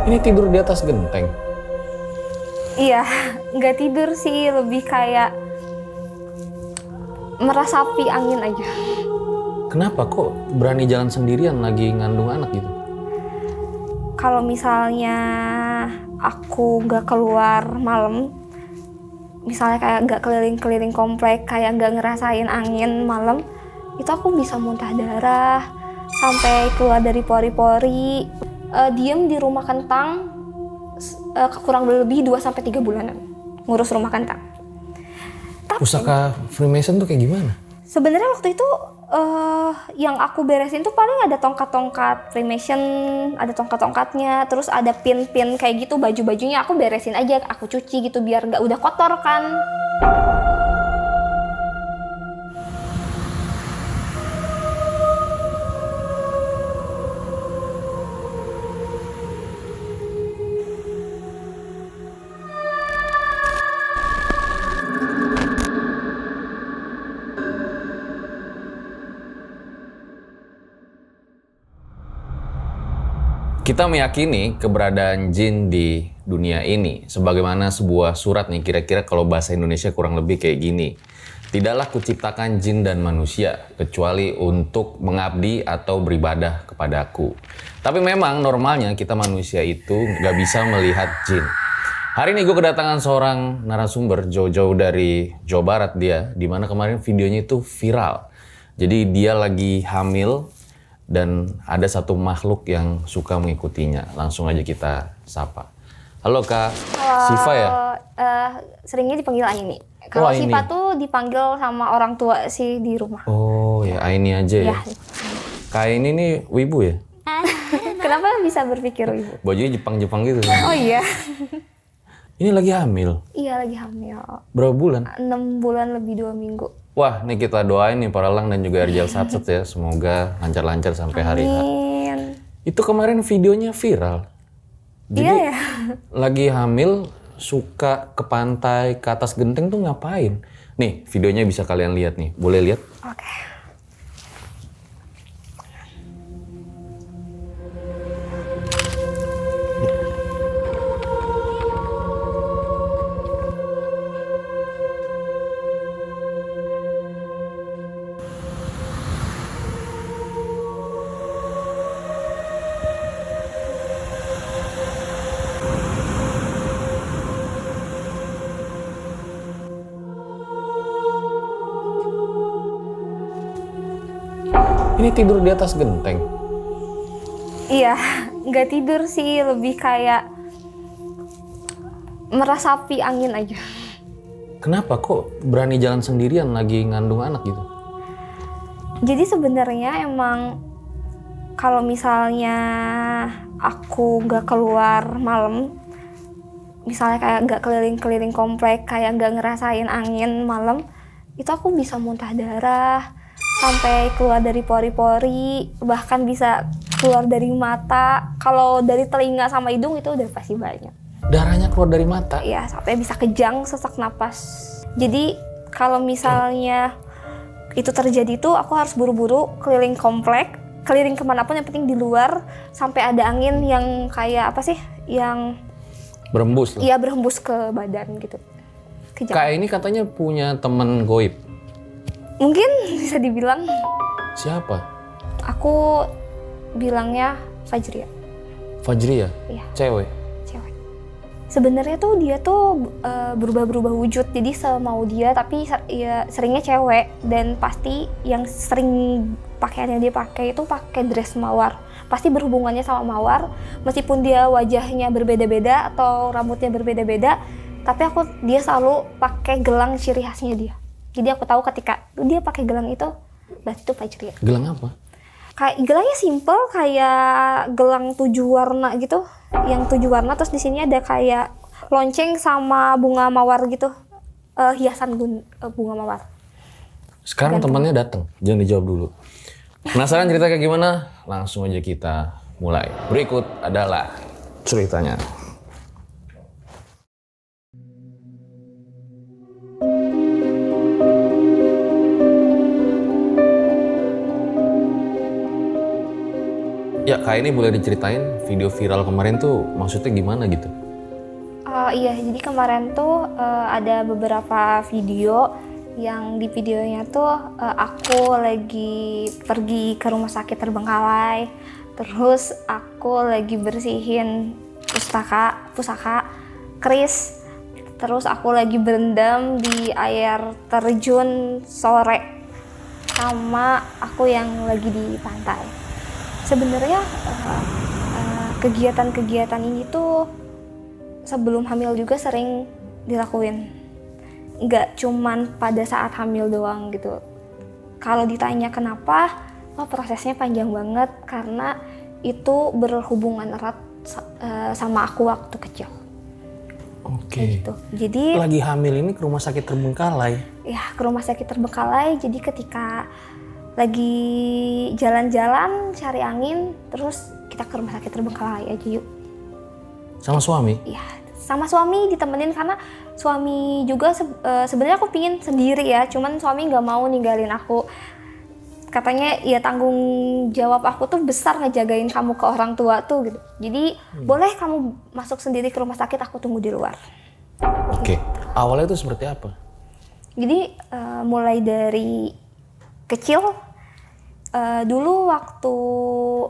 Ini tidur di atas genteng? Iya, nggak tidur sih, lebih kayak meresapi angin aja. Kenapa kok berani jalan sendirian lagi ngandung anak gitu? Kalau misalnya aku nggak keluar malam, misalnya kayak nggak keliling-keliling komplek, kayak nggak ngerasain angin malam, itu aku bisa muntah darah sampai keluar dari pori-pori. Diem di rumah kentang kurang lebih 2-3 bulanan ngurus rumah kentang. Pusaka Freemason tuh kayak gimana? Sebenarnya waktu itu yang aku beresin tuh paling ada tongkat-tongkat Freemason, ada tongkat-tongkatnya, terus ada pin-pin kayak gitu, baju-bajunya aku beresin aja, aku cuci gitu biar nggak udah kotor kan. Kita meyakini keberadaan jin di dunia ini sebagaimana sebuah surat nih, kira-kira kalau bahasa Indonesia kurang lebih kayak gini. Tidaklah kuciptakan jin dan manusia kecuali untuk mengabdi atau beribadah kepadaku. Tapi memang normalnya kita manusia itu nggak bisa melihat jin. Hari ini gue kedatangan seorang narasumber jauh-jauh dari Jawa Barat dia, dimana kemarin videonya itu viral. Jadi dia lagi hamil dan ada satu makhluk yang suka mengikutinya. Langsung aja kita sapa. Halo Kak, Siva ya? Seringnya dipanggil Aini. Kalau Aini. Siva tuh dipanggil sama orang tua sih di rumah. Oh ya, Aini aja ya. Ya. Kak ini nih wibu ya? Kenapa bisa berpikir ibu? Bajunya Jepang-Jepang gitu. Oh iya. Ini lagi hamil. Iya lagi hamil. Berapa bulan? 6 bulan lebih 2 minggu. Wah, nih kita doain nih para lang dan juga Erjal Satset ya. Semoga lancar-lancar sampai hari H. Amin. Itu kemarin videonya viral. Jadi Iya ya. lagi hamil suka ke pantai, ke atas genteng tuh ngapain? Nih videonya bisa kalian lihat nih. Boleh lihat? Oke. Ini tidur di atas genteng? Iya, nggak tidur sih, lebih kayak meresapi angin aja. Kenapa kok berani jalan sendirian lagi ngandung anak gitu? Jadi sebenarnya emang kalau misalnya aku nggak keluar malam, misalnya kayak nggak keliling-keliling komplek, kayak nggak ngerasain angin malam, itu aku bisa muntah darah sampai keluar dari pori-pori, bahkan bisa keluar dari mata. Kalau dari telinga sama hidung itu udah pasti banyak. Darahnya keluar dari mata? Ya, sampai bisa kejang, sesak napas. Jadi kalau misalnya itu terjadi tuh aku harus buru-buru keliling komplek, keliling kemanapun, yang penting di luar, sampai ada angin yang kayak apa sih, yang Berembus loh. iya berhembus ke badan gitu. Kejang. Kak ini katanya punya temen goib. Mungkin bisa dibilang Siapa? aku bilangnya Fajria. Fajri ya? Iya, Cewek? cewek. Sebenarnya tuh dia tuh berubah-berubah wujud, jadi semau dia, tapi ya seringnya cewek, dan pasti yang sering pakaian yang dia pakai itu pakai dress mawar. Pasti berhubungannya sama mawar, meskipun dia wajahnya berbeda-beda atau rambutnya berbeda-beda, tapi dia selalu pakai gelang ciri khasnya dia. Jadi aku tahu ketika dia pakai gelang itu, berarti itu Fajria. Gelang apa? Kayak gelangnya simple, kayak gelang 7 warna gitu, yang 7 warna, terus di sini ada kayak lonceng sama bunga mawar gitu, hiasan bunga mawar. Sekarang temannya datang, jangan dijawab dulu. Penasaran cerita kayak gimana? Langsung aja kita mulai. Berikut adalah ceritanya. Ya Kak, ini boleh diceritain video viral kemarin tuh maksudnya gimana gitu? Iya, jadi kemarin tuh ada beberapa video yang di videonya tuh aku lagi pergi ke rumah sakit terbengkalai, terus aku lagi bersihin pusaka keris, terus aku lagi berendam di air terjun sore, sama aku yang lagi di pantai. Sebenarnya kegiatan-kegiatan ini tuh sebelum hamil juga sering dilakuin. Nggak cuman pada saat hamil doang gitu. Kalau ditanya kenapa, prosesnya panjang banget karena itu berhubungan erat sama aku waktu kecil. Oke. Gitu. Jadi lagi hamil ini ke rumah sakit terbengkalai. Ya, ke rumah sakit terbengkalai. Jadi ketika lagi jalan-jalan cari angin, terus kita ke rumah sakit terbengkalai aja yuk. Sama suami? Iya, sama suami ditemenin karena suami juga sebenarnya aku pingin sendiri ya, cuman suami nggak mau ninggalin aku. Katanya ya tanggung jawab aku tuh besar ngejagain kamu ke orang tua tuh gitu. Jadi boleh kamu masuk sendiri ke rumah sakit, aku tunggu di luar. Oke. Awalnya itu seperti apa? Jadi mulai dari kecil, dulu waktu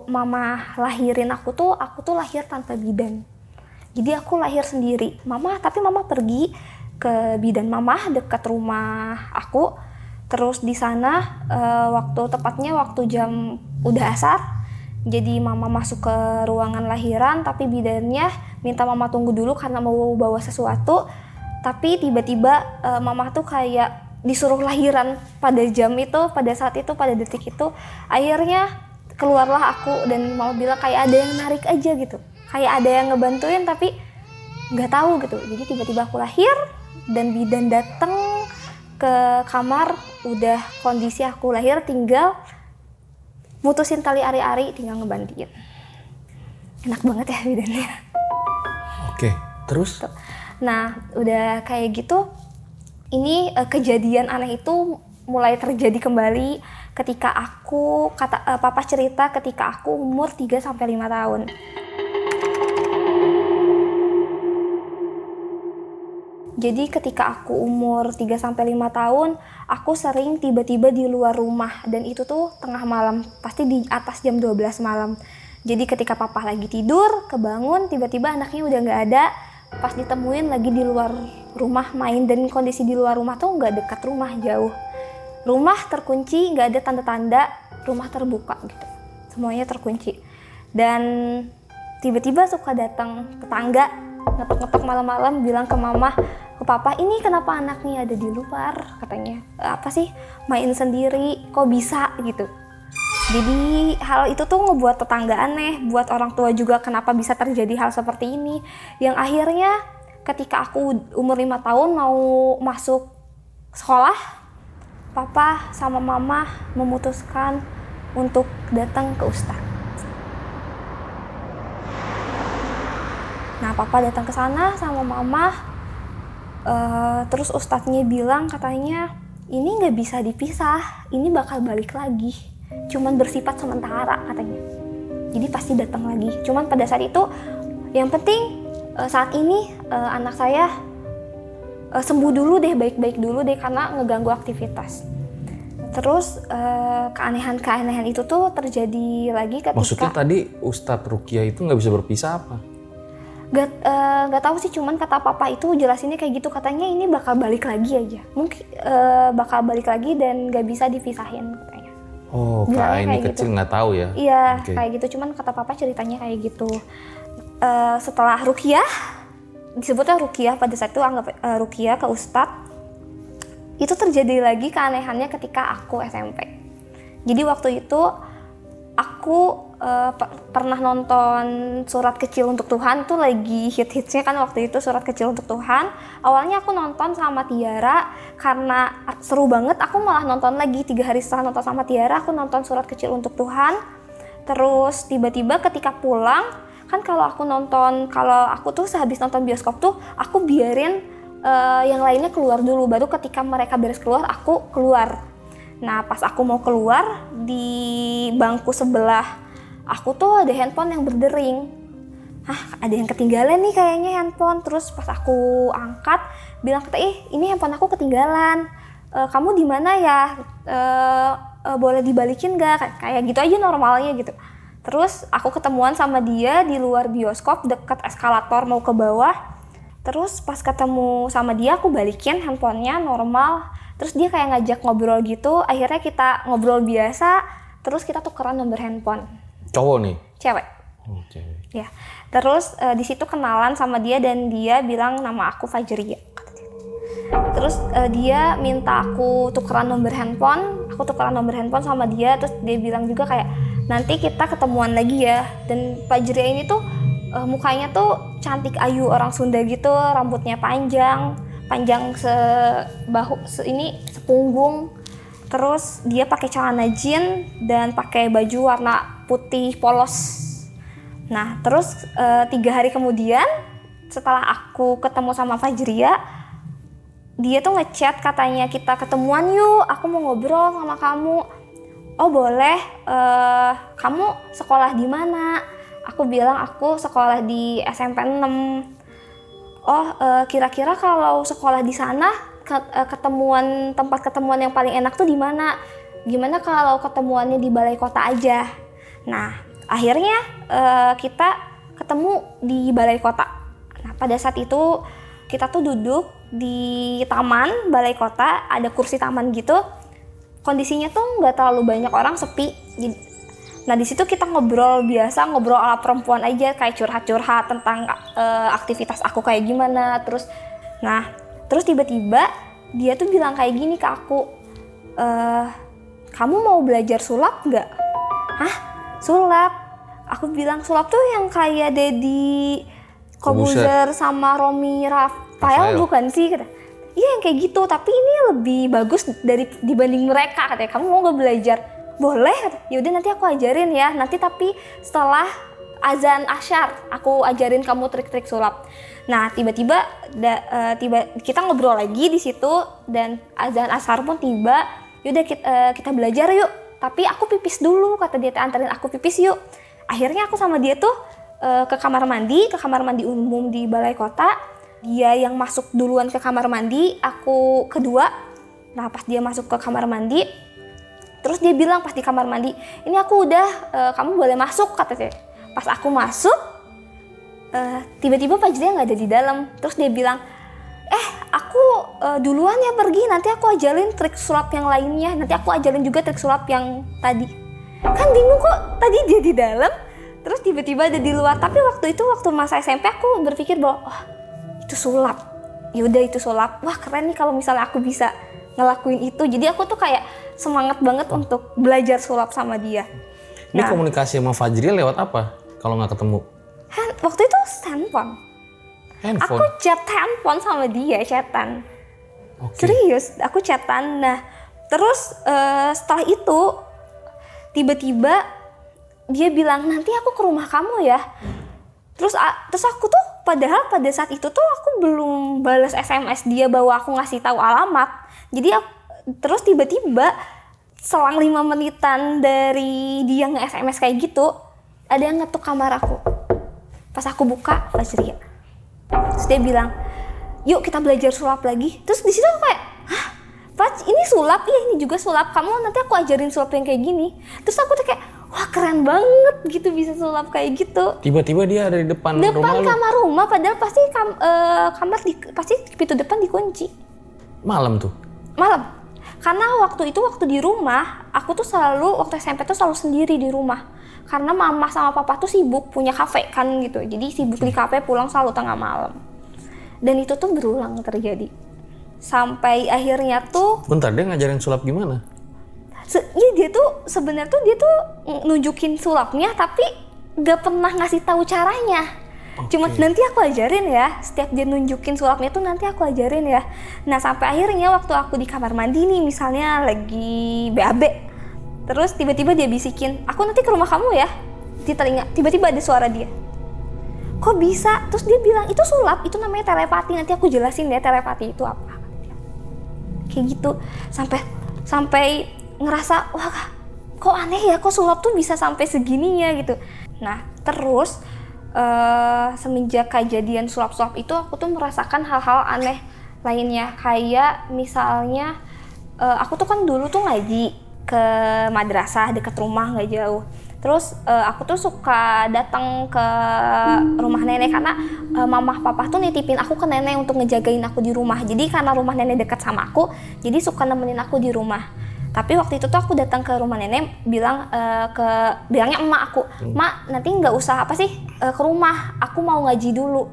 mama lahirin aku tuh lahir tanpa bidan. Jadi aku lahir sendiri, tapi mama pergi ke bidan mama dekat rumah aku. Terus di sana waktu jam udah asar, jadi mama masuk ke ruangan lahiran, tapi bidannya minta mama tunggu dulu karena mau bawa sesuatu. Tapi tiba-tiba mama tuh kayak disuruh lahiran pada jam itu, pada saat itu, pada detik itu. Akhirnya keluarlah aku dan mama bilang kayak ada yang narik aja gitu. Kayak ada yang ngebantuin tapi nggak tahu gitu. Jadi tiba-tiba aku lahir dan bidan datang ke kamar, udah kondisi aku lahir, tinggal mutusin tali ari-ari, tinggal ngebantiin. Enak banget ya bidannya. Oke, terus? Nah, udah kayak gitu, ini kejadian aneh itu mulai terjadi kembali ketika papa cerita ketika aku umur 3-5 tahun. Jadi ketika aku umur 3-5 tahun, aku sering tiba-tiba di luar rumah, dan itu tuh tengah malam, pasti di atas jam 12 malam. Jadi ketika papa lagi tidur, kebangun, tiba-tiba anaknya udah nggak ada, pas ditemuin lagi di luar rumah main, dan kondisi di luar rumah tuh nggak dekat rumah, jauh. Rumah terkunci, nggak ada tanda-tanda rumah terbuka gitu, semuanya terkunci. Dan tiba-tiba suka datang tetangga, ngetok-ngetok malam-malam, bilang ke mama, ke papa, ini kenapa anaknya ada di luar, katanya. Apa sih, main sendiri, kok bisa gitu. Jadi hal itu tuh ngebuat tetangga aneh, buat orang tua juga kenapa bisa terjadi hal seperti ini. Yang akhirnya ketika aku umur 5 tahun mau masuk sekolah, papa sama mama memutuskan untuk datang ke ustadz. Nah, papa datang ke sana sama mama, terus ustadznya bilang katanya ini nggak bisa dipisah, ini bakal balik lagi, cuman bersifat sementara katanya. Jadi pasti datang lagi. Cuman pada saat itu yang penting saat ini anak saya sembuh dulu deh, baik-baik dulu deh karena ngeganggu aktivitas. Terus keanehan-keanehan itu tuh terjadi lagi ketika. Maksudnya tadi Ustadz Rukia itu nggak bisa berpisah apa? Gak tahu sih, cuman kata papa itu jelasinnya kayak gitu, katanya ini bakal balik lagi aja, mungkin bakal balik lagi dan gak bisa dipisahin katanya. Oh, Kak ini kecil nggak tahu ya? Iya, kayak gitu, cuman kata papa ceritanya kayak gitu. Setelah ruqyah, disebutnya ruqyah pada saat itu, anggap ruqyah ke ustadz, itu terjadi lagi keanehannya ketika aku SMP. Jadi waktu itu aku pernah nonton Surat Kecil Untuk Tuhan, tuh lagi hits-hitsnya kan waktu itu Surat Kecil Untuk Tuhan. Awalnya aku nonton sama Tiara karena seru banget, aku malah nonton lagi 3 hari setelah nonton sama Tiara, aku nonton Surat Kecil Untuk Tuhan. Terus tiba-tiba ketika pulang, kan kalau aku tuh sehabis nonton bioskop tuh aku biarin yang lainnya keluar dulu, baru ketika mereka beres keluar aku keluar. Nah, pas aku mau keluar, di bangku sebelah aku tuh ada handphone yang berdering. Ada yang ketinggalan nih kayaknya handphone. Terus pas aku angkat, bilang kata, ini handphone aku ketinggalan. Kamu di mana ya? Boleh dibalikin gak? Kayak gitu aja normalnya gitu. Terus aku ketemuan sama dia di luar bioskop deket eskalator mau ke bawah. Terus pas ketemu sama dia aku balikin handphonenya normal. Terus dia kayak ngajak ngobrol gitu. Akhirnya kita ngobrol biasa. Terus kita tukeran nomor handphone. Cowok nih? Cewek. Oh, cewek. Ya. Terus di situ kenalan sama dia dan dia bilang nama aku Fajria. Terus dia minta aku tukeran nomor handphone. Aku tukeran nomor handphone sama dia. Terus dia bilang juga kayak nanti kita ketemuan lagi ya. Dan Fajria ini tuh mukanya tuh cantik ayu orang Sunda gitu. Rambutnya panjang sepunggung. Terus dia pakai celana jeans dan pakai baju warna putih polos. Nah terus 3 hari kemudian setelah aku ketemu sama Fajria, dia tuh ngechat katanya kita ketemuan yuk, aku mau ngobrol sama kamu. Oh boleh, kamu sekolah di mana? Aku bilang aku sekolah di SMP 6. Oh kira-kira kalau sekolah di sana tempat ketemuan yang paling enak tuh di mana? Gimana kalau ketemuannya di balai kota aja? Nah akhirnya kita ketemu di balai kota. Nah pada saat itu kita tuh duduk di taman balai kota, ada kursi taman gitu. Kondisinya tuh nggak terlalu banyak orang, sepi. Nah di situ kita ngobrol biasa, ngobrol ala perempuan aja, kayak curhat-curhat tentang aktivitas aku kayak gimana. Terus tiba-tiba dia tuh bilang kayak gini ke aku, kamu mau belajar sulap nggak? Hah? Sulap? Aku bilang sulap tuh yang kayak Deddy Kobuzer sama Romi Rafael bukan sih? Kata. Iya yang kayak gitu, tapi ini lebih bagus dibanding mereka katanya. Kamu mau nggak belajar? Boleh. Yaudah nanti aku ajarin ya. Nanti tapi setelah azan asyar aku ajarin kamu trik-trik sulap. Nah tiba-tiba kita ngobrol lagi di situ dan azan asyar pun tiba. Yaudah kita belajar yuk. Tapi aku pipis dulu, kata dia, anterin aku pipis yuk. Akhirnya aku sama dia tuh ke kamar mandi umum di balai kota. Dia yang masuk duluan ke kamar mandi, aku kedua. Nah pas dia masuk ke kamar mandi, terus dia bilang pas di kamar mandi, ini aku udah, kamu boleh masuk, kata dia. Pas aku masuk, tiba-tiba Fajria nggak ada di dalam. Terus dia bilang, aku duluan ya pergi, nanti aku ajarin trik sulap yang lainnya. Nanti aku ajarin juga trik sulap yang tadi. Kan bingung kok tadi dia di dalam, terus tiba-tiba ada di luar. Tapi waktu masa SMP aku berpikir bahwa itu sulap. Yaudah itu sulap. Wah keren nih kalau misalnya aku bisa ngelakuin itu. Jadi aku tuh kayak semangat banget untuk belajar sulap sama dia. Ini komunikasi sama Fajria lewat apa kalau nggak ketemu? Waktu itu handphone. Aku chat handphone sama dia, chatan. Okay. Serius, aku chatan. Nah, terus setelah itu tiba-tiba dia bilang nanti aku ke rumah kamu ya. Terus aku tuh padahal pada saat itu tuh aku belum balas SMS dia bahwa aku ngasih tahu alamat. Jadi terus tiba-tiba selang 5 menitan dari dia nge-SMS kayak gitu, ada yang ngetuk kamar aku. Pas aku buka, Fajria. Terus dia bilang, yuk kita belajar sulap lagi. Terus di situ aku kayak, hah? Faj, ini sulap? Iya ini juga sulap. Kamu nanti aku ajarin sulap yang kayak gini. Terus aku tuh kayak, wah keren banget gitu bisa sulap kayak gitu. Tiba-tiba dia ada di depan rumah. Depan kamar rumah, padahal pasti pasti pintu depan dikunci. Malam tuh? Malam. Karena waktu di rumah, aku tuh waktu SMP tuh selalu sendiri di rumah. Karena mama sama papa tuh sibuk punya kafe kan gitu. Jadi sibuk di kafe, pulang selalu tengah malam. Dan itu tuh berulang terjadi. Sampai akhirnya tuh... Bentar, dia ngajarin sulap gimana? Iya dia tuh sebenarnya tuh dia tuh nunjukin sulapnya tapi gak pernah ngasih tahu caranya. Okay. Cuma nanti aku ajarin ya, setiap dia nunjukin sulapnya tuh nanti aku ajarin ya. Nah sampai akhirnya waktu aku di kamar mandi nih misalnya lagi BAB, terus tiba-tiba dia bisikin, aku nanti ke rumah kamu ya. Di telinga, tiba-tiba ada suara dia. Kok bisa? Terus dia bilang, itu sulap, itu namanya telepati, nanti aku jelasin ya telepati itu apa. Kayak gitu, sampai ngerasa, wah kok aneh ya, kok sulap tuh bisa sampai segininya gitu. Nah terus semenjak kejadian sulap-sulap itu aku tuh merasakan hal-hal aneh lainnya. Kayak misalnya aku tuh kan dulu tuh ngaji ke madrasah dekat rumah nggak jauh. Terus aku tuh suka datang ke rumah nenek karena mamah papa tuh nitipin aku ke nenek untuk ngejagain aku di rumah. Jadi karena rumah nenek dekat sama aku, jadi suka nemenin aku di rumah. Tapi waktu itu tuh aku datang ke rumah nenek, bilangnya emak aku, "Mak, nanti nggak usah ke rumah, aku mau ngaji dulu."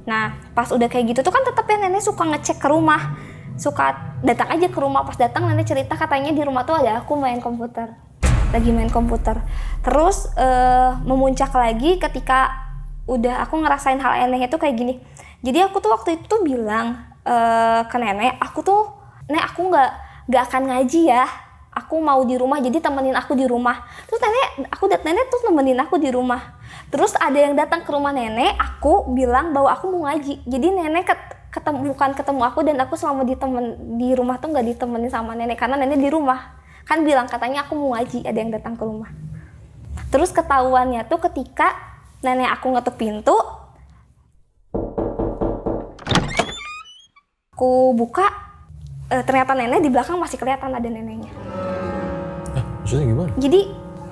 Nah, pas udah kayak gitu tuh kan tetap ya nenek suka ngecek ke rumah. Suka datang aja ke rumah, pas datang nenek cerita katanya di rumah tuh ada aku lagi main komputer. Terus memuncak lagi ketika udah aku ngerasain hal anehnya tuh kayak gini. Jadi aku tuh waktu itu tuh bilang ke nenek, "Nek, aku nggak akan ngaji ya, aku mau di rumah, jadi temenin aku di rumah." Terus nenek tuh temenin aku di rumah. Terus ada yang datang ke rumah nenek, aku bilang bahwa aku mau ngaji. Jadi nenek bukan ketemu aku, dan aku selama di rumah tuh nggak ditemenin sama nenek karena nenek di rumah. Kan bilang katanya aku mau ngaji, ada yang datang ke rumah. Terus ketahuannya tuh ketika nenek aku ngetuk pintu, aku buka, ternyata nenek di belakang masih kelihatan ada neneknya. Maksudnya gimana? Jadi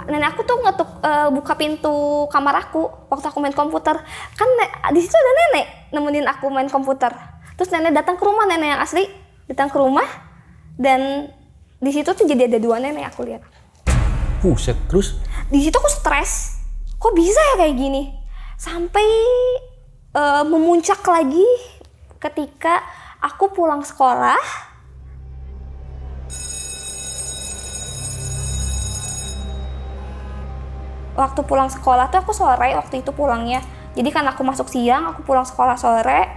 nenek aku tuh ngetuk buka pintu kamar aku waktu aku main komputer. Kan di situ ada nenek nemenin aku main komputer. Terus nenek datang ke rumah, nenek yang asli datang ke rumah, dan di situ tuh jadi ada 2 nenek aku lihat. Buset, terus? Di situ aku stres. Kok bisa ya kayak gini? Sampai memuncak lagi ketika aku pulang sekolah. Waktu pulang sekolah tuh aku sore waktu itu pulangnya. Jadi kan aku masuk siang, aku pulang sekolah sore.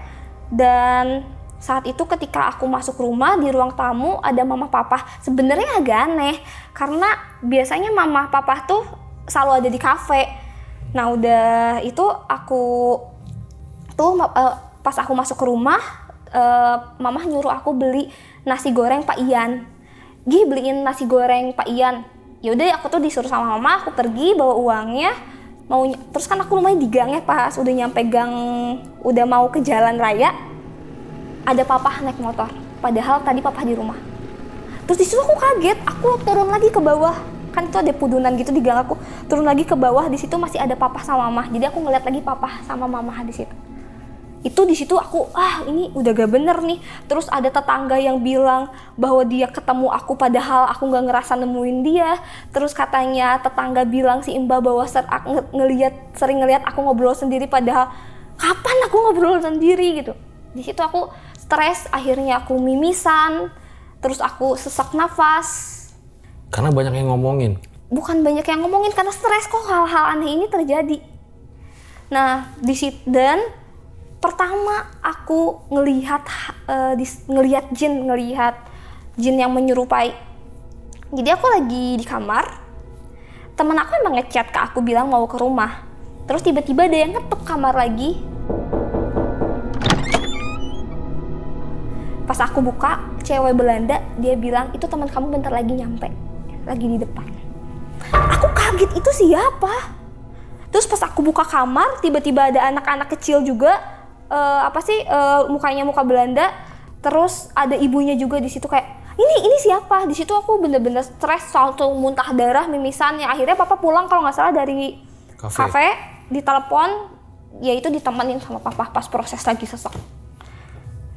Dan saat itu ketika aku masuk rumah, di ruang tamu ada mama papa. Sebenarnya agak aneh karena biasanya mama papa tuh selalu ada di kafe. Nah udah itu aku tuh pas aku masuk ke rumah, mama nyuruh aku beli nasi goreng Pak Ian. "Gih, beliin nasi goreng Pak Ian." Ya udah, aku tuh disuruh sama mama, aku pergi bawa uangnya. Terus kan aku rumahnya di gang ya, pas udah nyampe gang, udah mau ke jalan raya, ada papa naik motor. Padahal tadi papa di rumah. Terus di situ aku kaget, aku turun lagi ke bawah. Kan itu ada pudunan gitu di gang aku. Turun lagi ke bawah, di situ masih ada papa sama mama. Jadi aku ngeliat lagi papa sama mama di situ. Itu di situ aku, ini udah gak bener nih. Terus ada tetangga yang bilang bahwa dia ketemu aku padahal aku gak ngerasa nemuin dia. Terus katanya tetangga bilang si Imba bahwa sering ngeliat aku ngobrol sendiri, padahal kapan aku ngobrol sendiri gitu. Di situ aku stres, akhirnya aku mimisan, terus aku sesak nafas. Karena banyak yang ngomongin. Bukan banyak yang ngomongin, karena stres kok hal-hal aneh ini terjadi. Nah, di situ dan pertama aku ngelihat jin yang menyerupai. Jadi aku lagi di kamar, temen aku emang ngechat ke aku bilang mau ke rumah. Terus tiba-tiba ada yang ngetuk kamar lagi. Pas aku buka, cewek Belanda, dia bilang, "Itu teman kamu bentar lagi nyampe, lagi di depan." Aku kaget, itu siapa? Terus pas aku buka kamar, tiba-tiba ada anak-anak kecil juga. Mukanya muka Belanda, terus ada ibunya juga di situ, kayak ini siapa? Di situ aku bener-bener stres, salto, muntah darah, mimisan. Ya akhirnya papa pulang kalau nggak salah dari kafe, ditelepon, ya itu ditemenin sama papa pas proses lagi sesak.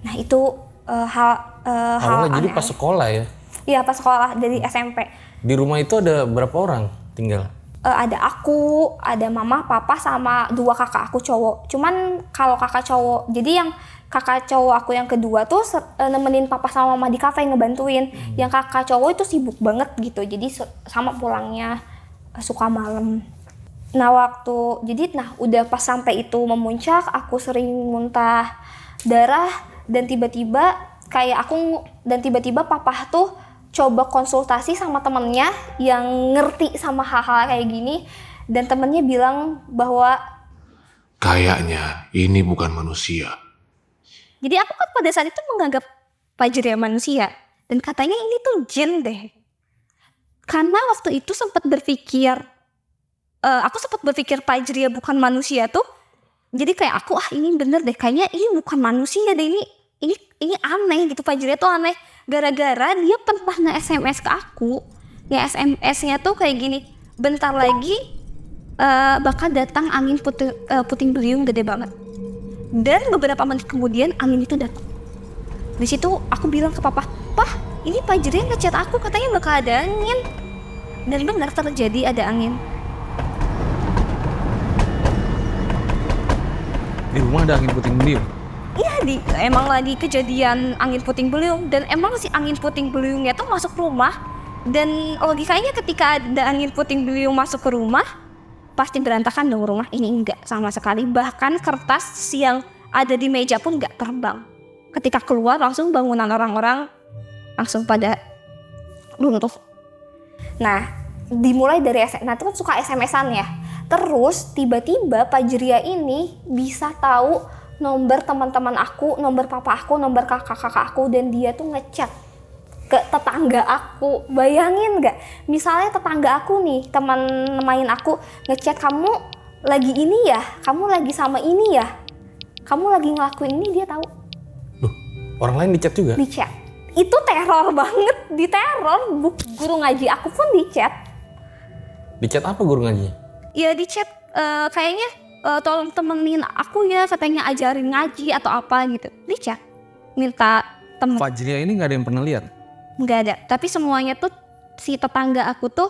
Nah itu hal jadi pas sekolah ya? Iya pas sekolah dari SMP. Di rumah itu ada berapa orang tinggal? Ada aku, ada mama, papa, sama 2 kakak aku cowok. Cuman kalau kakak cowok, jadi yang kakak cowok aku yang kedua tuh nemenin papa sama mama di kafe ngebantuin. Yang kakak cowok itu sibuk banget gitu, jadi sama pulangnya suka malam. Nah udah pas sampai itu memuncak, aku sering muntah darah, dan tiba-tiba papa tuh coba konsultasi sama temennya yang ngerti sama hal-hal kayak gini, dan temennya bilang bahwa kayaknya ini bukan manusia. Jadi aku kan pada saat itu menganggap Fajri ya manusia, dan katanya ini tuh jin deh. Karena waktu itu sempat berpikir, aku sempat berpikir Fajria bukan manusia tuh. Jadi kayak aku ini bener deh, kayaknya ini bukan manusia deh, ini aneh gitu. Fajria tuh aneh gara-gara dia pernah nge-SMS ke aku. Nge-SMS-nya tuh kayak gini, bentar lagi bakal datang angin puting beliung gede banget. Dan beberapa menit kemudian angin itu datang. Di situ aku bilang ke papa, "Pah, ini Fajria ngechat aku katanya bakal ada angin." Dan benar terjadi ada angin. Di rumah ada angin puting beliung. Iya, emang lagi kejadian angin puting beliung. Dan emang si angin puting beliungnya tuh masuk rumah. Dan logikanya ketika ada angin puting beliung masuk ke rumah, pasti berantakan dong rumah. Ini enggak sama sekali. Bahkan kertas yang ada di meja pun enggak terbang. Ketika keluar langsung bangunan orang-orang langsung pada runtuh. Nah, dimulai dari nah itu kan suka SMS-an ya. Terus tiba-tiba Fajria ini bisa tahu nomor teman-teman aku, nomor papa aku, nomor kakak-kakak aku, dan dia tuh ngechat ke tetangga aku. Bayangin nggak? Misalnya tetangga aku nih, teman main aku ngechat, "Kamu lagi ini ya? Kamu lagi sama ini ya? Kamu lagi ngelakuin ini," dia tahu. Loh, orang lain di chat juga? Di chat. Itu teror banget, diteror. Guru ngaji aku pun di chat. Di chat apa guru ngajinya? Ya di chat kayaknya tolong temenin aku ya, katanya ajarin ngaji atau apa gitu. Di chat minta temen. Fajria ini nggak ada yang pernah lihat? Nggak ada, tapi semuanya tuh si tetangga aku tuh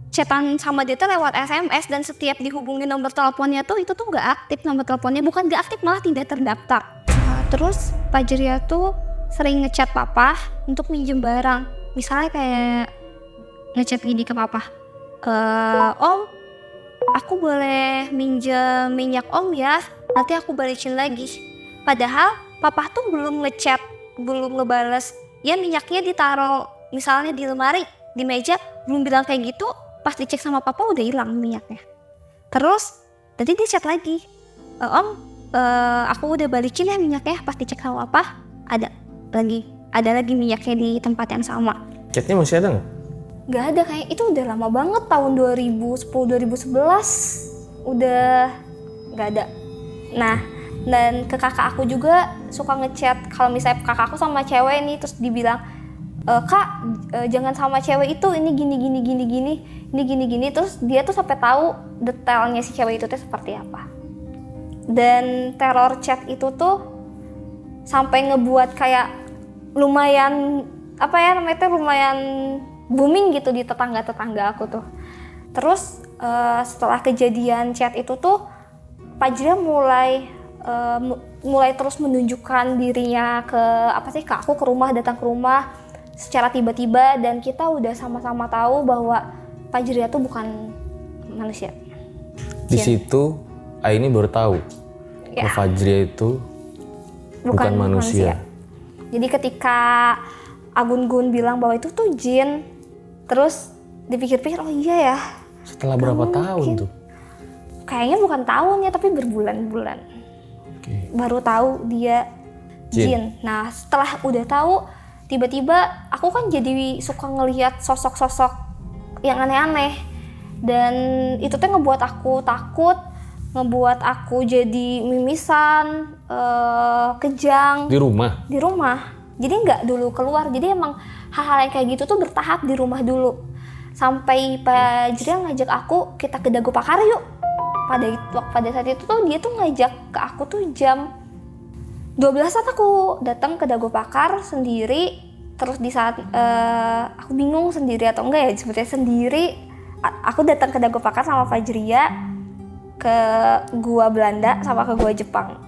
chatan sama dia tuh lewat SMS, dan setiap dihubungin nomor teleponnya tuh itu tuh nggak aktif nomor teleponnya, bukan nggak aktif malah tidak terdaftar. Terus Fajria tuh sering ngechat papa untuk minjem barang, misalnya kayak ngechat gini ke papa, "Om, aku boleh minjem minyak om ya, nanti aku balikin lagi." Padahal papa tuh belum ngechat, belum ngebales. Ya minyaknya ditaruh misalnya di lemari, di meja, belum bilang kayak gitu. Pas dicek sama papa udah hilang minyaknya. Terus tadi dia chat lagi, "Om, aku udah balikin ya minyaknya." Pas dicek sama papa ada lagi minyaknya di tempat yang sama. Chatnya masih ada nggak? Gak ada, kayak itu udah lama banget, tahun 2010-2011 udah gak ada. Nah, dan ke kakak aku juga suka ngechat kalau misalnya kakak aku sama cewek nih, terus dibilang, "Kak, jangan sama cewek itu, ini gini," terus dia tuh sampai tahu detailnya si cewek itu tuh seperti apa. Dan teror chat itu tuh sampai ngebuat kayak lumayan lumayan booming gitu di tetangga aku tuh. Terus setelah kejadian chat itu tuh Fajria mulai terus menunjukkan dirinya ke aku, ke rumah, datang ke rumah secara tiba-tiba, dan kita udah sama-sama tahu bahwa Fajria tuh bukan manusia. Di situ Aini baru tahu Ya. kalau Fajria itu bukan manusia. Jadi ketika Agun-gun bilang bahwa itu tuh jin, terus dipikir-pikir, oh iya ya. Setelah berapa tahun tuh? Kayaknya bukan tahun ya, tapi berbulan-bulan. Oke. Baru tahu dia jin. Nah setelah udah tahu, tiba-tiba aku kan jadi suka ngelihat sosok-sosok yang aneh-aneh. Dan itu tuh ngebuat aku takut, ngebuat aku jadi mimisan, kejang. Di rumah? Di rumah. Jadi nggak dulu keluar. Jadi emang hal-hal yang kayak gitu tuh bertahap di rumah dulu. Sampai Fajria ngajak aku, "Kita ke Dago Pakar yuk." Pada saat itu tuh dia tuh ngajak ke aku tuh jam 12-an aku datang ke Dago Pakar sendiri. Terus di saat aku bingung sendiri atau enggak ya, sebetulnya sendiri. Aku datang ke Dago Pakar sama Fajria ke gua Belanda sama ke gua Jepang.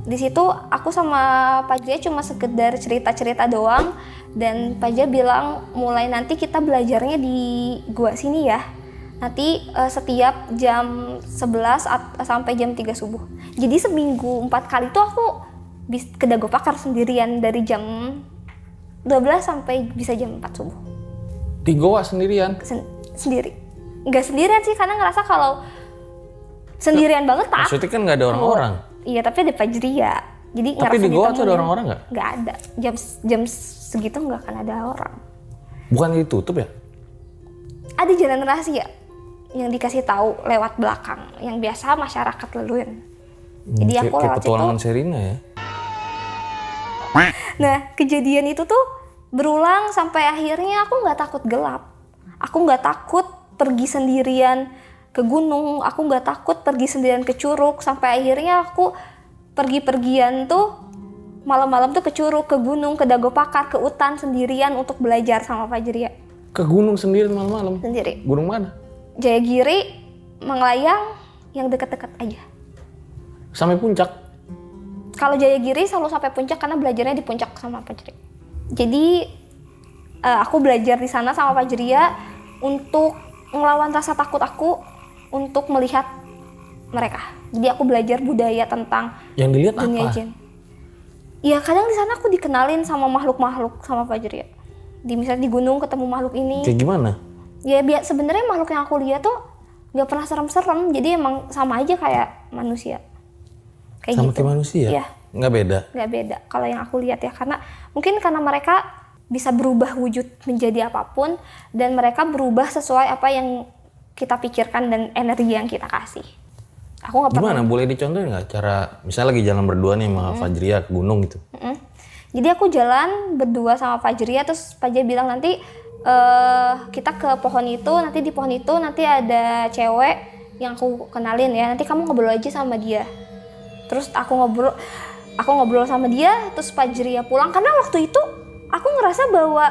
Di situ aku sama Fajria cuma sekedar cerita-cerita doang, dan Fajria bilang mulai nanti kita belajarnya di gua sini ya. Nanti setiap jam 11 sampai jam 3 subuh. Jadi seminggu 4 kali tuh aku ke Dago Pakar sendirian dari jam 12 sampai bisa jam 4 subuh. Di goa sendirian? Sendiri. Nggak sendirian sih, karena ngerasa kalau sendirian banget takut. Maksudnya kan nggak ada orang-orang? Iya, tapi ada Fajria. Jadi tapi di goa tuh ada orang-orang nggak? Nggak ada. Jam segitu nggak akan ada orang. Bukan ditutup ya? ada jalan rahasia yang dikasih tahu lewat belakang yang biasa masyarakat laluin. Jadi aku kayak lewat situ. petualangan Sherina ya. Nah, kejadian itu tuh berulang sampai akhirnya aku nggak takut gelap. Aku nggak takut pergi sendirian ke gunung. Aku nggak takut pergi sendirian ke curug. Sampai akhirnya aku pergi-pergian tuh malam-malam tuh ke curug, ke gunung, ke Dago Pakar, ke hutan sendirian untuk belajar sama Fajria. Ke gunung sendiri malam-malam? Sendiri. Gunung mana? Jayagiri, Manglayang, yang deket-deket aja. Sampai puncak? Kalau Jayagiri selalu sampai puncak karena belajarnya di puncak sama Fajria. Jadi aku belajar di sana sama Fajria untuk ngelawan rasa takut aku untuk melihat mereka. Jadi aku belajar budaya tentang yang dilihat dunia apa? jin. Ya kadang di sana aku dikenalin sama makhluk-makhluk sama Fajria. Misalnya di gunung ketemu makhluk ini. Kayak gimana? Ya sebenarnya makhluk yang aku lihat tuh nggak pernah serem-serem. Jadi emang sama aja kayak manusia. Kayak sama gitu. kayak manusia? Iya. Nggak beda? Nggak beda kalau yang aku lihat ya. Karena mungkin karena mereka bisa berubah wujud menjadi apapun. Dan mereka berubah sesuai apa yang kita pikirkan dan energi yang kita kasih. Aku nggak pernah. Gimana? Boleh dicontohin nggak cara misalnya lagi jalan berdua nih sama Fajria ke gunung gitu? Jadi aku jalan berdua sama Fajria, terus Fajria bilang nanti kita ke pohon itu, nanti di pohon itu nanti ada cewek yang aku kenalin ya, nanti kamu ngobrol aja sama dia. Terus aku ngobrol sama dia, terus Fajria pulang karena waktu itu aku ngerasa bahwa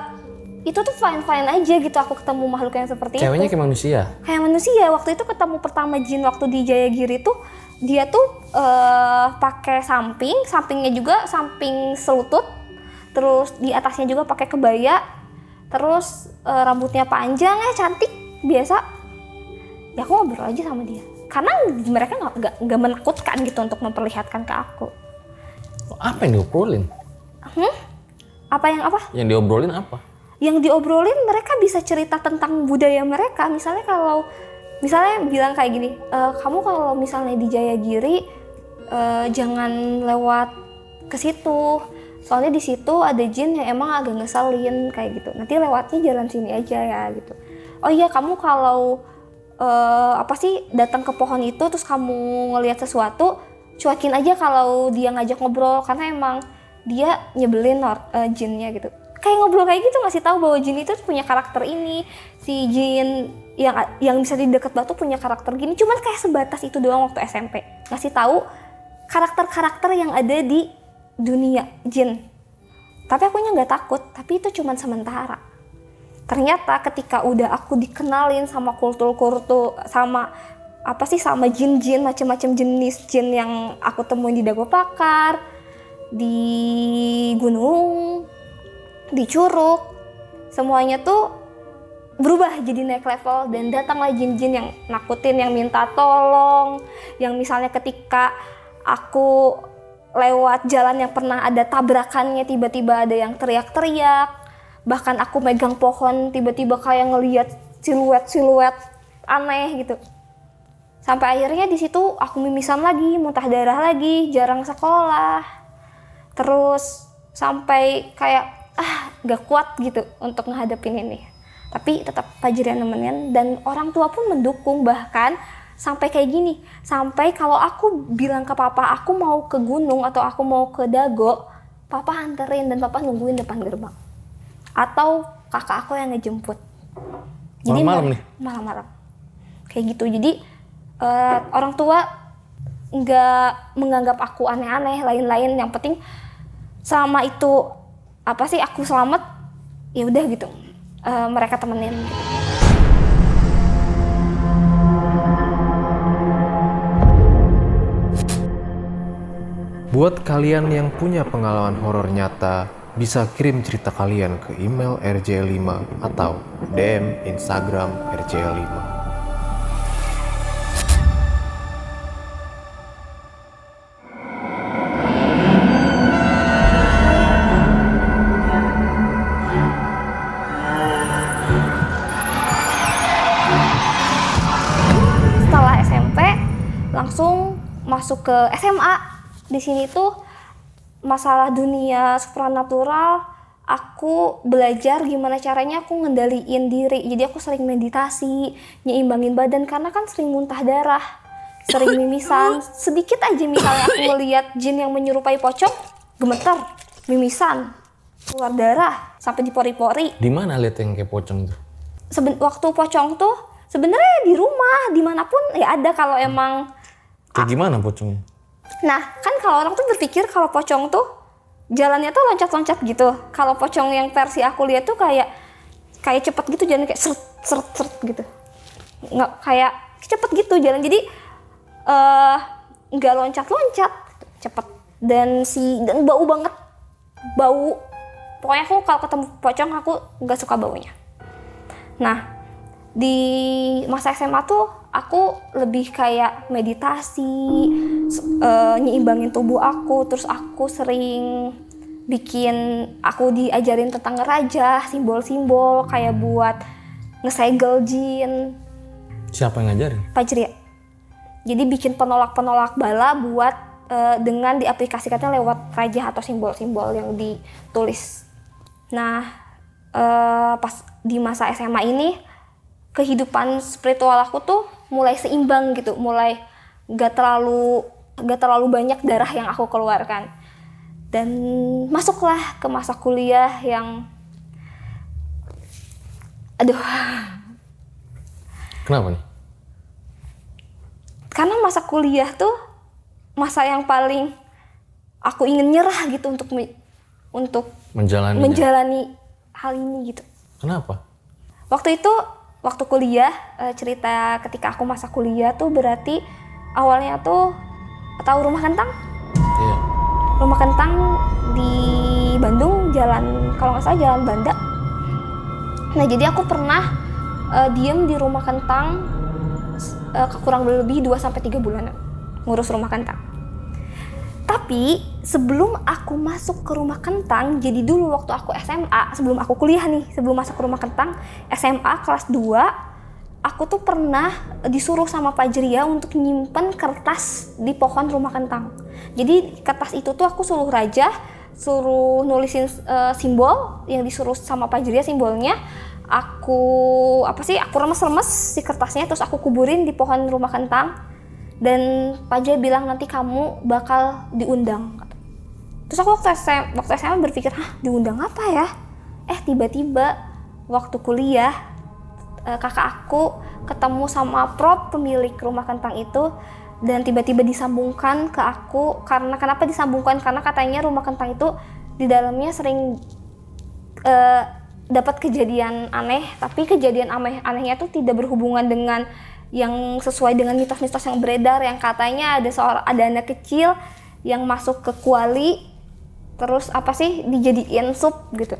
itu tuh fine ya aja gitu, aku ketemu makhluk yang seperti Ceweknya itu. kayak manusia? Kayak manusia. Waktu itu ketemu pertama jin waktu di Jayagiri tuh dia tuh pakai sampingnya juga samping selutut, terus di atasnya juga pakai kebaya, terus rambutnya panjang cantik biasa. Ya aku ngobrol aja sama dia karena mereka nggak menakutkan gitu untuk memperlihatkan ke aku. Apa yang diobrolin? Apa yang apa? Yang diobrolin apa? Yang diobrolin mereka bisa cerita tentang budaya mereka. Misalnya bilang kayak gini, kamu kalau misalnya di Jayagiri jangan lewat ke situ, soalnya di situ ada jin yang emang agak ngeselin kayak gitu. Nanti lewatnya jalan sini aja ya gitu. Oh iya, kamu kalau datang ke pohon itu terus kamu ngelihat sesuatu, cuekin aja kalau dia ngajak ngobrol karena emang dia nyebelin jinnya gitu. Kayak ngobrol kayak gitu ngasih tahu bahwa jin itu punya karakter ini, si jin yang bisa di dekat batu punya karakter gini. Cuman kayak sebatas itu doang waktu SMP, ngasih tahu karakter-karakter yang ada di dunia jin. Tapi akunya nggak takut, tapi itu cuman sementara. Ternyata ketika udah aku dikenalin sama kultur-kultur, sama sama jin-jin macam-macam jenis jin yang aku temuin di Dago Pakar, di gunung, di curug, semuanya tuh berubah jadi naik level dan datanglah jin-jin yang nakutin, yang minta tolong, yang misalnya ketika aku lewat jalan yang pernah ada tabrakannya tiba-tiba ada yang teriak-teriak, bahkan aku megang pohon tiba-tiba kayak ngelihat siluet aneh gitu. Sampai akhirnya di situ aku mimisan lagi, muntah darah lagi, jarang sekolah. Terus sampai kayak gak kuat gitu untuk menghadapin ini. Tapi tetap Fajria nemenin dan orang tua pun mendukung, bahkan sampai kayak gini. Sampai kalau aku bilang ke papa aku mau ke gunung atau aku mau ke Dago, papa anterin dan papa nungguin depan gerbang. Atau kakak aku yang ngejemput. Jadi malam-malam nih? Malam-malam. Kayak gitu. Jadi orang tua nggak menganggap aku aneh-aneh, lain-lain. Yang penting selama itu aku selamat, ya udah gitu. Mereka temenin. Buat kalian yang punya pengalaman horor nyata, bisa kirim cerita kalian ke email rj5 atau DM Instagram rj5. Setelah SMP langsung masuk ke SMA. Di sini tuh masalah dunia supranatural aku belajar gimana caranya aku ngendaliin diri. Jadi aku sering meditasi, nyeimbangin badan karena kan sering muntah darah, sering mimisan. Sedikit aja misalnya aku ngeliat jin yang menyerupai pocong, gemeter, mimisan, keluar darah sampai di pori-pori. Di mana lihat yang kayak pocong tuh? Waktu pocong tuh sebenarnya di rumah, dimanapun ya ada kalau emang. Kayak gimana pocongnya? Nah, kan kalau orang tuh berpikir kalau pocong tuh jalannya tuh loncat-loncat gitu. Kalau pocong yang versi aku lihat tuh kayak cepet gitu jalannya, kayak seret gitu. Nggak kayak cepet gitu jalan. Jadi nggak loncat-loncat, cepet. Dan bau banget. Bau. Pokoknya aku kalau ketemu pocong aku nggak suka baunya. Nah, di masa SMA tuh aku lebih kayak meditasi, nyeimbangin tubuh aku, terus aku sering aku diajarin tentang ngerajah, simbol-simbol kayak buat ngesegel jin. Siapa yang ngajarin? Fajria. Jadi bikin penolak-penolak bala buat dengan diaplikasikannya lewat rajah atau simbol-simbol yang ditulis. Nah, pas di masa SMA ini kehidupan spiritual aku tuh mulai seimbang gitu, mulai gak terlalu banyak darah yang aku keluarkan. Dan masuklah ke masa kuliah yang Kenapa nih? Karena masa kuliah tuh masa yang paling aku ingin nyerah gitu untuk menjalani hal ini gitu. Kenapa? Waktu kuliah, cerita ketika aku masa kuliah tuh berarti awalnya tuh tahu Rumah Kentang? Iya. Rumah Kentang di Bandung, kalau nggak salah Jalan Banda. Nah, jadi aku pernah diem di Rumah Kentang kurang lebih 2-3 bulan ngurus Rumah Kentang. Tapi sebelum aku masuk ke Rumah Kentang, jadi dulu waktu aku SMA, sebelum aku kuliah nih, sebelum masuk ke Rumah Kentang, SMA kelas 2, aku tuh pernah disuruh sama Fajria untuk nyimpen kertas di pohon Rumah Kentang. Jadi kertas itu tuh aku suruh suruh nulisin simbol yang disuruh sama Fajria simbolnya. Aku remes-remes si kertasnya, terus aku kuburin di pohon Rumah Kentang. Dan Fajria bilang nanti kamu bakal diundang. Terus aku waktu SMA berpikir, diundang apa ya? Tiba-tiba waktu kuliah kakak aku ketemu sama Prof pemilik Rumah Kentang itu, dan tiba-tiba disambungkan ke aku. Kenapa disambungkan? Karena katanya Rumah Kentang itu di dalamnya sering dapat kejadian aneh, tapi kejadian anehnya tuh tidak berhubungan dengan yang sesuai dengan mitos-mitos yang beredar, yang katanya ada anak kecil yang masuk ke kuali terus dijadiin sup gitu.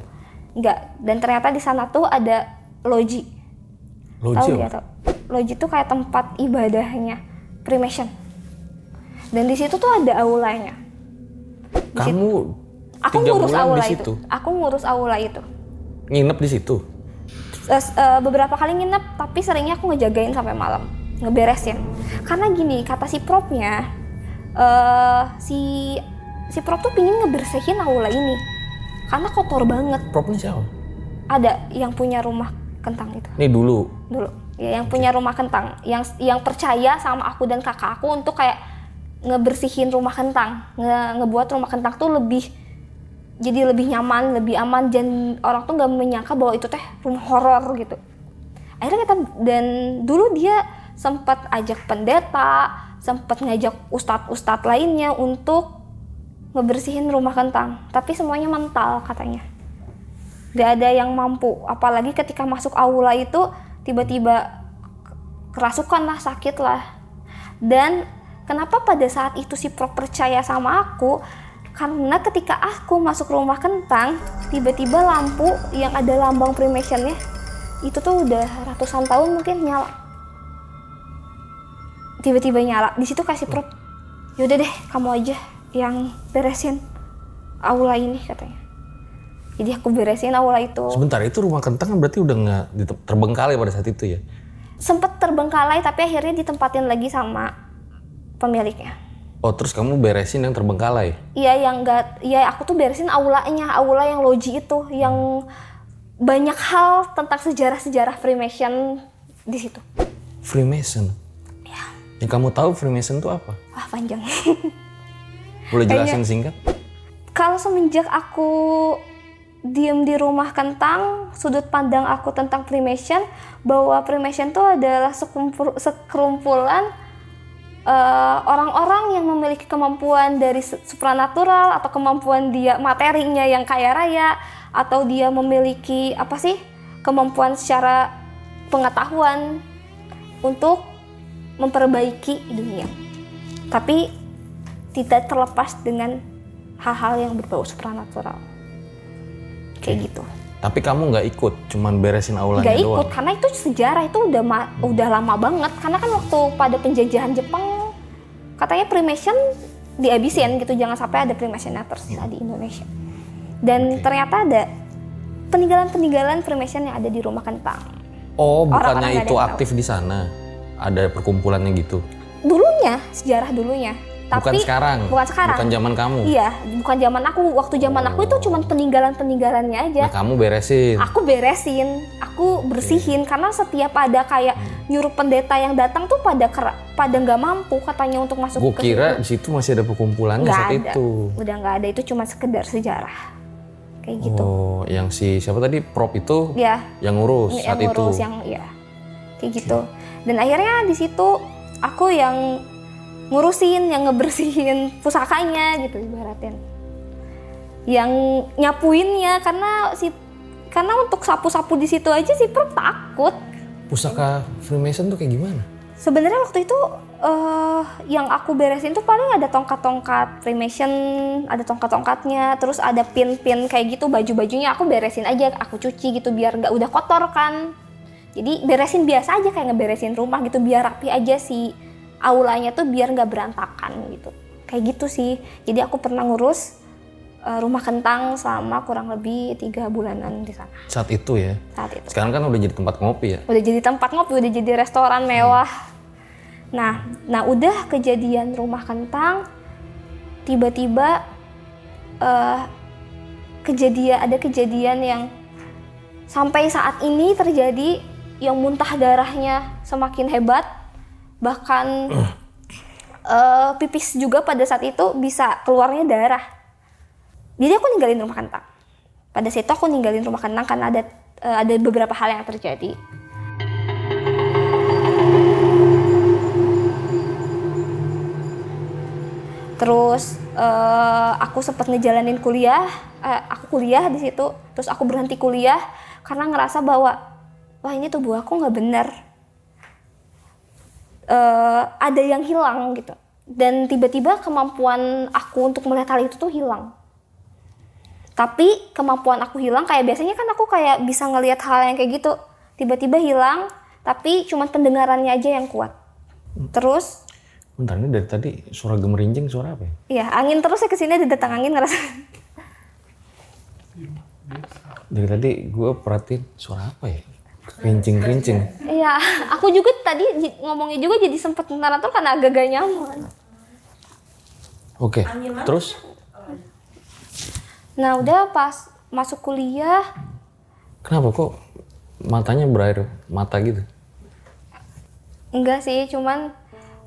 Enggak, dan ternyata di sana tuh ada loji. Tahu ya? Loji tuh kayak tempat ibadahnya Freemason. Dan di situ tuh ada aulanya. Aku ngurus aula itu. Nginep di situ? Beberapa kali nginep, tapi seringnya aku ngejagain sampai malam, ngeberesin. Karena gini, kata si propnya, si prop tuh pingin ngebersihin aula ini karena kotor banget. Propnya siapa? Ada yang punya Rumah Kentang itu. Nih dulu ya, yang punya Rumah Kentang, yang percaya sama aku dan kakak aku untuk kayak ngebersihin Rumah Kentang, ngebuat Rumah Kentang tuh jadi lebih nyaman, lebih aman, dan orang tuh nggak menyangka bahwa itu teh rumah horor gitu. Akhirnya dan dulu dia sempat ajak pendeta, sempat ngajak ustadz lainnya untuk ngebersihin Rumah Kentang, tapi semuanya mental katanya. Gak ada yang mampu, apalagi ketika masuk aula itu tiba-tiba kerasukan lah, sakit lah. Dan kenapa pada saat itu si Prof percaya sama aku? Karena ketika aku masuk Rumah Kentang, tiba-tiba lampu yang ada lambang Freemasonnya itu tuh udah ratusan tahun mungkin nyala. Tiba-tiba nyala. Di situ kasih Prof, yaudah deh kamu aja yang beresin aula ini katanya. Jadi aku beresin aula itu. Sebentar, itu Rumah Kentang berarti udah nggak terbengkalai pada saat itu ya? Sempet terbengkalai, tapi akhirnya ditempatin lagi sama pemiliknya. Oh, terus kamu beresin yang terbengkalai? Iya, yang enggak, ya aku tuh beresin aulanya, aula yang loji itu, yang banyak hal tentang sejarah-sejarah Freemason di situ. Freemason? Ya. Yang kamu tahu Freemason itu apa? Wah, panjang. Boleh jelasin singkat? Kalau semenjak aku diem di rumah kentang, sudut pandang aku tentang Freemason, bahwa Freemason itu adalah sekerumpulan orang-orang yang memiliki kemampuan dari supranatural atau kemampuan dia materinya yang kaya raya, atau dia memiliki kemampuan secara pengetahuan untuk memperbaiki dunia, tapi tidak terlepas dengan hal-hal yang berbau supranatural kayak gitu. Tapi kamu nggak ikut, cuman beresin aulanya Nggak doang? ikut, karena itu sejarah, itu udah lama banget. Karena kan waktu pada penjajahan Jepang, katanya Freemason dihabisin gitu, jangan sampai ada Freemason yang tersisa di Indonesia. Dan ternyata ada peninggalan-peninggalan Freemason yang ada di rumah kentang. Oh, Orang-orang bukannya nggak itu ada yang aktif di sana? Ada perkumpulannya gitu? Dulunya, sejarah dulunya. Tapi Bukan sekarang? Bukan sekarang. Bukan zaman kamu? Iya, bukan zaman aku. Waktu zaman aku itu cuma peninggalan-peninggalannya aja. Nah, kamu beresin? Aku beresin, aku bersihin, karena setiap ada kayak nyuruh pendeta yang datang tuh pada nggak mampu katanya untuk masuk Gue ke kira situ. di situ masih ada perkumpulannya Nggak saat ada, itu. udah nggak ada, itu cuma sekedar sejarah kayak gitu. Oh, yang siapa tadi prop itu? Ya, Yang ngurus saat yang ngurus, itu? yang ya kayak gitu. Dan akhirnya di situ aku yang ngurusin, yang ngebersihin pusakanya gitu ibaratin, yang nyapuinnya, karena untuk sapu-sapu di situ aja si Prof takut. Pusaka Freemason tuh kayak gimana? Sebenarnya waktu itu yang aku beresin tuh paling ada tongkat-tongkat Freemason, ada tongkat-tongkatnya, terus ada pin-pin kayak gitu, baju-bajunya aku beresin aja, aku cuci gitu biar nggak udah kotor kan. Jadi beresin biasa aja kayak ngeberesin rumah gitu, biar rapi aja si aulanya tuh, biar nggak berantakan gitu. Kayak gitu sih. Jadi aku pernah ngurus rumah kentang selama kurang lebih 3 bulanan di sana. Saat itu ya? Saat itu. Sekarang kan udah jadi tempat ngopi ya? Udah jadi tempat ngopi, udah jadi restoran mewah. Nah udah kejadian rumah kentang, tiba-tiba ada kejadian yang sampai saat ini terjadi, yang muntah darahnya semakin hebat, bahkan pipis juga pada saat itu bisa keluarnya darah. Jadi aku ninggalin rumah kentang. Pada saat itu aku ninggalin rumah kentang karena ada beberapa hal yang terjadi. Terus aku sempat ngejalanin kuliah, aku kuliah di situ, terus aku berhenti kuliah karena ngerasa bahwa wah ini tubuh aku nggak benar, ada yang hilang gitu. Dan tiba-tiba kemampuan aku untuk melihat hal itu tuh hilang. Tapi kemampuan aku hilang, kayak biasanya kan aku kayak bisa ngelihat hal yang kayak gitu, tiba-tiba hilang, tapi cuma pendengarannya aja yang kuat. Terus Bentar, ini dari tadi suara gemerinjing, suara apa ya? iya, angin terus ya kesini, ada datang angin ngerasa. Dari tadi gue perhatiin suara apa ya? Kerincing-kerincing. Iya, aku juga tadi ngomongnya juga jadi sempet ntar karena agak gak nyaman. Oke, terus? Nah udah pas masuk kuliah, Kenapa kok matanya berair mata gitu? enggak sih, cuman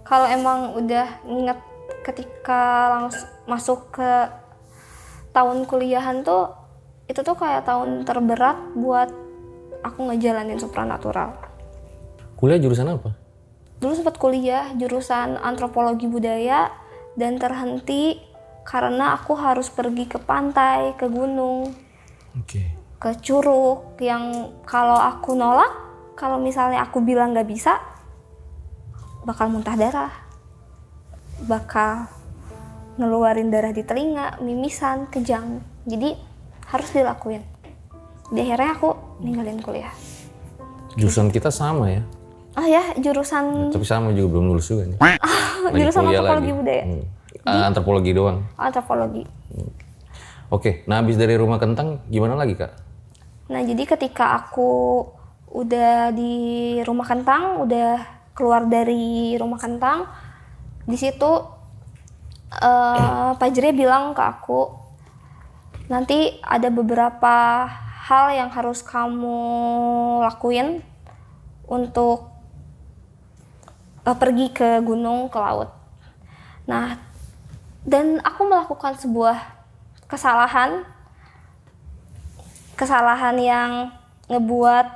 kalau emang udah inget ketika langsung masuk ke tahun kuliahan tuh, itu tuh kayak tahun terberat buat aku ngejalanin supranatural. Kuliah jurusan apa? Dulu sempat kuliah jurusan antropologi budaya dan terhenti karena aku harus pergi ke pantai, ke gunung, Oke. ke curug yang kalau aku nolak, kalau misalnya aku bilang nggak bisa, bakal muntah darah, bakal ngeluarin darah di telinga, mimisan, kejang. Jadi harus dilakuin. Di akhirnya aku ninggalin kuliah. Jurusan kita sama ya? Oh ya, jurusan Tapi sama juga, belum lulus juga nih. Lagi jurusan kuliah antropologi lagi. budaya. Antropologi doang. Antropologi. Oke, nah habis dari rumah kentang gimana lagi kak? Nah jadi ketika aku udah di rumah kentang, udah keluar dari rumah kentang, di situ Fajri bilang ke aku, nanti ada beberapa hal yang harus kamu lakuin untuk pergi ke gunung, ke laut. Nah, dan aku melakukan sebuah kesalahan yang ngebuat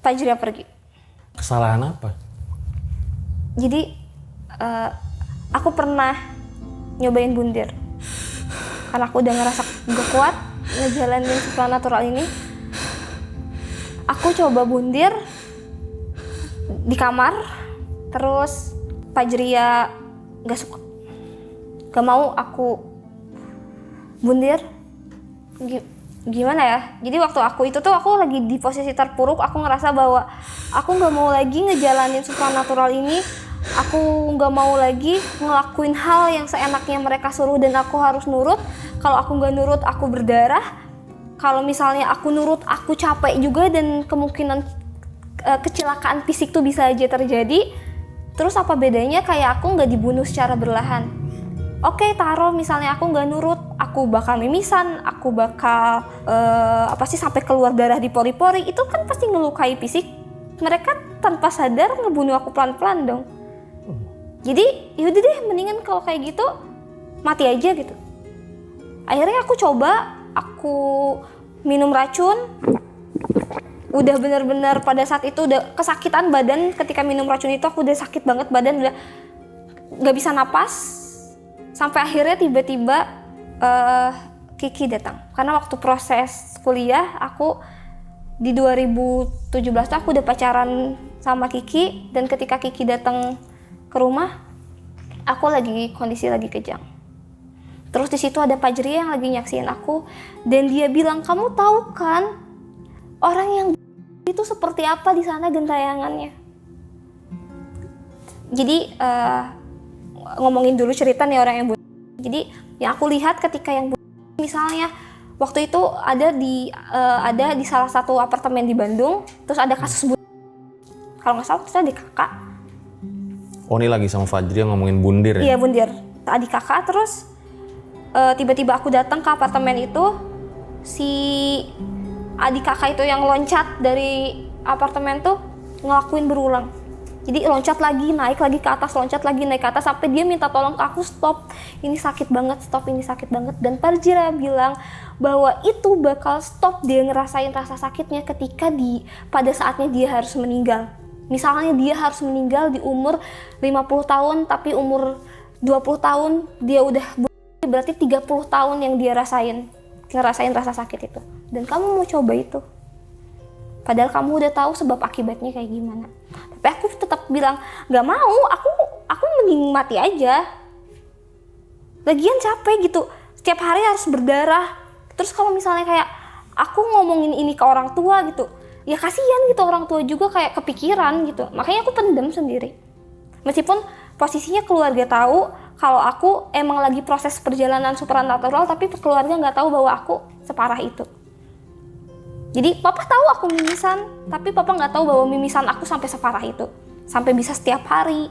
Fajri pergi. Kesalahan apa? Jadi aku pernah nyobain bundir karena aku udah ngerasa gak kuat ngejalanin supranatural ini. Aku coba bundir di kamar, terus Fajria gak suka, gak mau aku bundir. Gimana ya, jadi waktu aku itu tuh aku lagi di posisi terpuruk. Aku ngerasa bahwa aku gak mau lagi ngejalanin supranatural ini. Aku gak mau lagi ngelakuin hal yang seenaknya mereka suruh dan aku harus nurut. Kalau aku gak nurut, aku berdarah. Kalau misalnya aku nurut, aku capek juga dan kemungkinan kecelakaan fisik tuh bisa aja terjadi. Terus apa bedanya kayak aku gak dibunuh secara berlahan? Oke, taruh misalnya aku nggak nurut, aku bakal mimisan, aku bakal sampai keluar darah di pori-pori. Itu kan pasti ngelukai fisik. Mereka tanpa sadar ngebunuh aku pelan-pelan dong. Jadi yaudah deh, mendingan kalau kayak gitu mati aja gitu. Akhirnya aku coba, aku minum racun. Udah bener-bener pada saat itu udah kesakitan badan. Ketika minum racun itu aku udah sakit banget badan, udah nggak bisa napas. Sampai akhirnya tiba-tiba Kiki datang. Karena waktu proses kuliah aku di 2017 tuh aku udah pacaran sama Kiki, dan ketika Kiki datang ke rumah, aku kondisi lagi kejang. Terus di situ ada Fajri yang lagi nyaksiin aku, dan dia bilang, "Kamu tahu kan orang yang itu seperti apa di sana gentayangannya?" Jadi ngomongin dulu cerita nih orang yang bunuh. Jadi yang aku lihat ketika yang bunuh, misalnya waktu itu ada di salah satu apartemen di Bandung, terus ada kasus bunuh. Kalau nggak salah, terus ada kakak. Oh, ini lagi sama Fajri yang ngomongin bundir ya? Iya, bundir. Adik kakak, terus tiba-tiba aku datang ke apartemen itu, si adik kakak itu yang loncat dari apartemen tuh ngelakuin berulang. Jadi loncat lagi, naik lagi ke atas, loncat lagi, naik ke atas, sampai dia minta tolong ke aku, "Stop, ini sakit banget, stop, ini sakit banget." Dan Fajri bilang bahwa itu bakal stop dia ngerasain rasa sakitnya ketika pada saatnya dia harus meninggal. Misalnya dia harus meninggal di umur 50 tahun, tapi umur 20 tahun dia udah berarti 30 tahun yang dia ngerasain rasa sakit itu. Dan kamu mau coba itu. Padahal kamu udah tahu sebab akibatnya kayak gimana. Tapi aku tetap bilang, gak mau, aku mending mati aja. Lagian capek gitu, setiap hari harus berdarah. Terus kalau misalnya kayak aku ngomongin ini ke orang tua gitu, ya kasihan gitu, orang tua juga kayak kepikiran gitu. Makanya aku pendem sendiri. Meskipun posisinya keluarga tahu kalau aku emang lagi proses perjalanan supranatural, tapi keluarga nggak tahu bahwa aku separah itu. Jadi papa tahu aku mimisan, tapi papa nggak tahu bahwa mimisan aku sampai separah itu, sampai bisa setiap hari.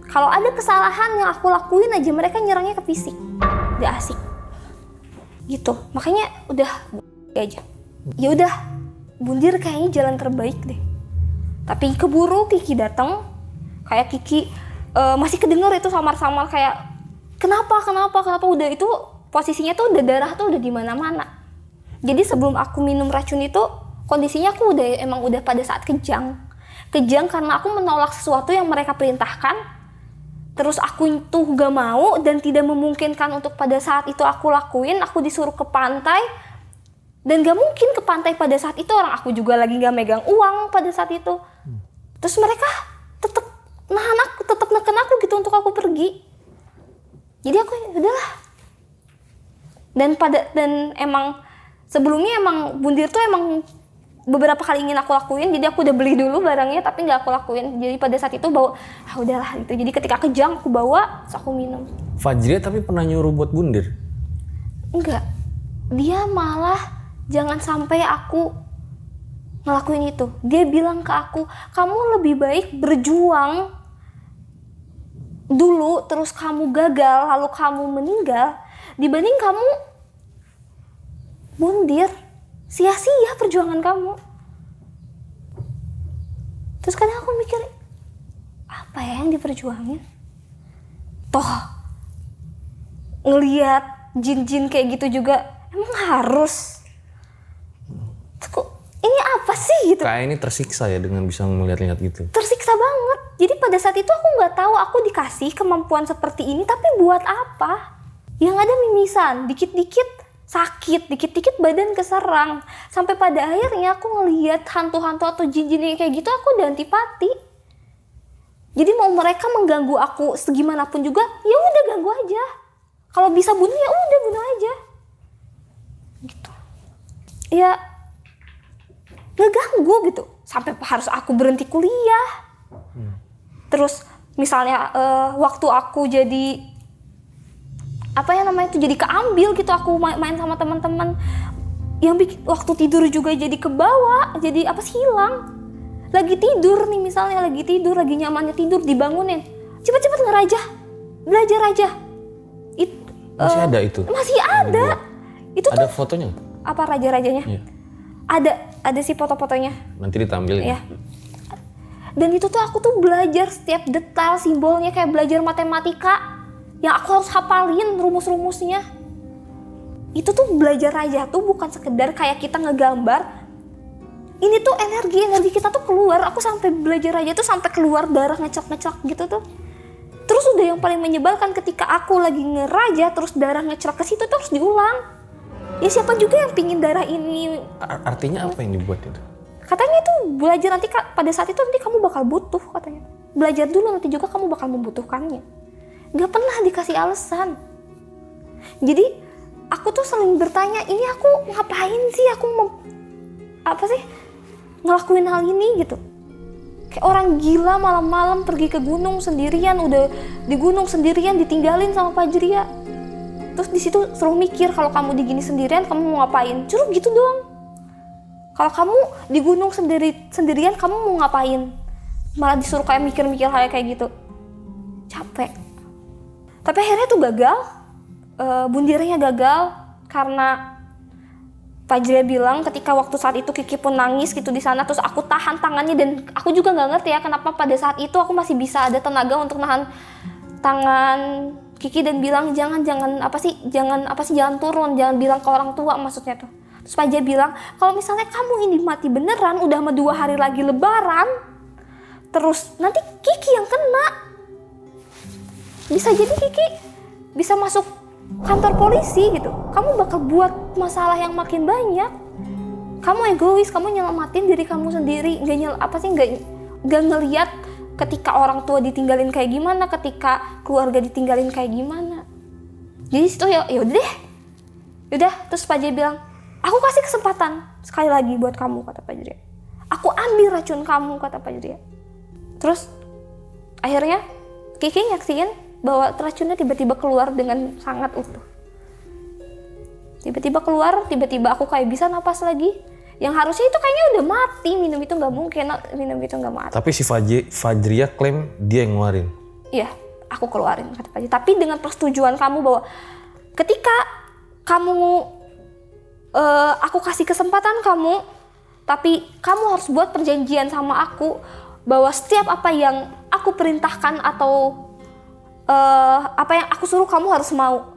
Kalau ada kesalahan yang aku lakuin aja, mereka nyerangnya ke fisik, nggak asik. Gitu, makanya udah aja. Ya udah, bundir kayaknya jalan terbaik deh. Tapi keburu Kiki datang, kayak Kiki masih kedengar itu samar-samar kayak kenapa udah itu posisinya tuh udah darah tuh udah di mana-mana. Jadi sebelum aku minum racun itu, kondisinya aku udah pada saat kejang karena aku menolak sesuatu yang mereka perintahkan. Terus aku itu gak mau dan tidak memungkinkan untuk pada saat itu aku lakuin. Aku disuruh ke pantai dan gak mungkin ke pantai pada saat itu, orang aku juga lagi gak megang uang pada saat itu. Terus mereka tetap neken aku gitu untuk aku pergi. Jadi aku udahlah. Dan emang sebelumnya emang bundir tuh emang beberapa kali ingin aku lakuin, jadi aku udah beli dulu barangnya tapi nggak aku lakuin. Jadi pada saat itu bawa, udahlah gitu. Jadi ketika kejang aku bawa, terus aku minum. Fajri tapi pernah nyuruh buat bundir? Enggak, dia malah jangan sampai aku ngelakuin itu. Dia bilang ke aku, kamu lebih baik berjuang dulu terus kamu gagal lalu kamu meninggal dibanding kamu mundur, sia-sia perjuangan kamu. Terus kadang aku mikir, apa ya yang diperjuangin? Toh ngelihat jin-jin kayak gitu juga emang harus? Kok ini apa sih gitu? Kayak ini tersiksa ya dengan bisa melihat-lihat gitu. Tersiksa banget. Jadi pada saat itu aku nggak tahu aku dikasih kemampuan seperti ini, tapi buat apa? Yang ada mimisan, dikit-dikit sakit, dikit-dikit badan keserang. Sampai pada akhirnya aku ngelihat hantu-hantu atau jin-jin yang kayak gitu, aku udah antipati. Jadi mau mereka mengganggu aku segimanapun juga, ya udah ganggu aja. Kalau bisa bunuh ya udah bunuh aja. Gitu. Ya nggak ganggu gitu. Sampai harus aku berhenti kuliah. Terus misalnya waktu aku jadi apa ya namanya itu jadi keambil gitu, aku main sama teman-teman yang bikin waktu tidur juga jadi kebawa, jadi apa sih hilang. Lagi tidur nih misalnya, lagi tidur, lagi nyamannya tidur dibangunin, cepet-cepet ngeraja, belajar aja. Masih ada itu? Masih ada. Itu ada tuh fotonya? apa raja-rajanya? Iya. Ada sih foto-fotonya. Nanti ditampilin. Ya. Dan itu tuh aku tuh belajar setiap detail simbolnya, kayak belajar matematika yang aku harus hafalin rumus-rumusnya. Itu tuh belajar raja tuh bukan sekedar kayak kita ngegambar. Ini tuh energi kita tuh keluar. Aku sampai belajar raja tuh sampai keluar darah ngecak-ngecak gitu tuh. Terus udah yang paling menyebalkan ketika aku lagi ngeraja terus darah ngecak ke situ tuh harus diulang. Ya siapa juga yang pingin darah ini. Artinya apa yang dibuat itu? Katanya itu belajar nanti pada saat itu nanti kamu bakal butuh katanya. Belajar dulu nanti juga kamu bakal membutuhkannya. Gak pernah dikasih alasan. Jadi aku tuh sering bertanya, ini aku ngapain sih? Aku apa sih ngelakuin hal ini gitu. Kayak orang gila malam-malam pergi ke gunung sendirian, udah di gunung sendirian ditinggalin sama Fajria. Terus di situ suruh mikir kalau kamu di gini sendirian kamu mau ngapain? Curug gitu doang. Kalau kamu di gunung sendirian kamu mau ngapain? Malah disuruh kayak mikir-mikir hal kayak gitu. Capek. Tapi akhirnya tuh gagal. Bundirnya gagal karena Fajria bilang ketika waktu saat itu Kiki pun nangis gitu di sana, terus aku tahan tangannya dan aku juga nggak ngerti ya kenapa pada saat itu aku masih bisa ada tenaga untuk nahan tangan Kiki dan bilang jangan turun, jangan bilang ke orang tua maksudnya tuh. Terus Fajria bilang kalau misalnya kamu ini mati beneran udah sama 2 hari lagi lebaran, terus nanti Kiki yang kena. Bisa jadi Kiki bisa masuk kantor polisi gitu. Kamu bakal buat masalah yang makin banyak. Kamu egois, kamu nyelamatin diri kamu sendiri, nggak ngelihat ketika orang tua ditinggalin kayak gimana, ketika keluarga ditinggalin kayak gimana. Jadi situ ya udah deh. Udah, terus Fajria bilang, "Aku kasih kesempatan sekali lagi buat kamu," kata Fajria. "Aku ambil racun kamu," kata Fajria. Terus akhirnya Kiki nyaksiin bahwa racunnya tiba-tiba keluar dengan sangat utuh. Tiba-tiba keluar, tiba-tiba aku kayak bisa napas lagi. Yang harusnya itu kayaknya udah mati, minum itu nggak mungkin, minum itu nggak mati. Tapi si Fajria klaim dia yang ngeluarin. Iya, aku keluarin kata Fajria. Tapi dengan persetujuan kamu bahwa ketika kamu, aku kasih kesempatan kamu, tapi kamu harus buat perjanjian sama aku bahwa setiap apa yang aku perintahkan atau apa yang aku suruh kamu harus mau.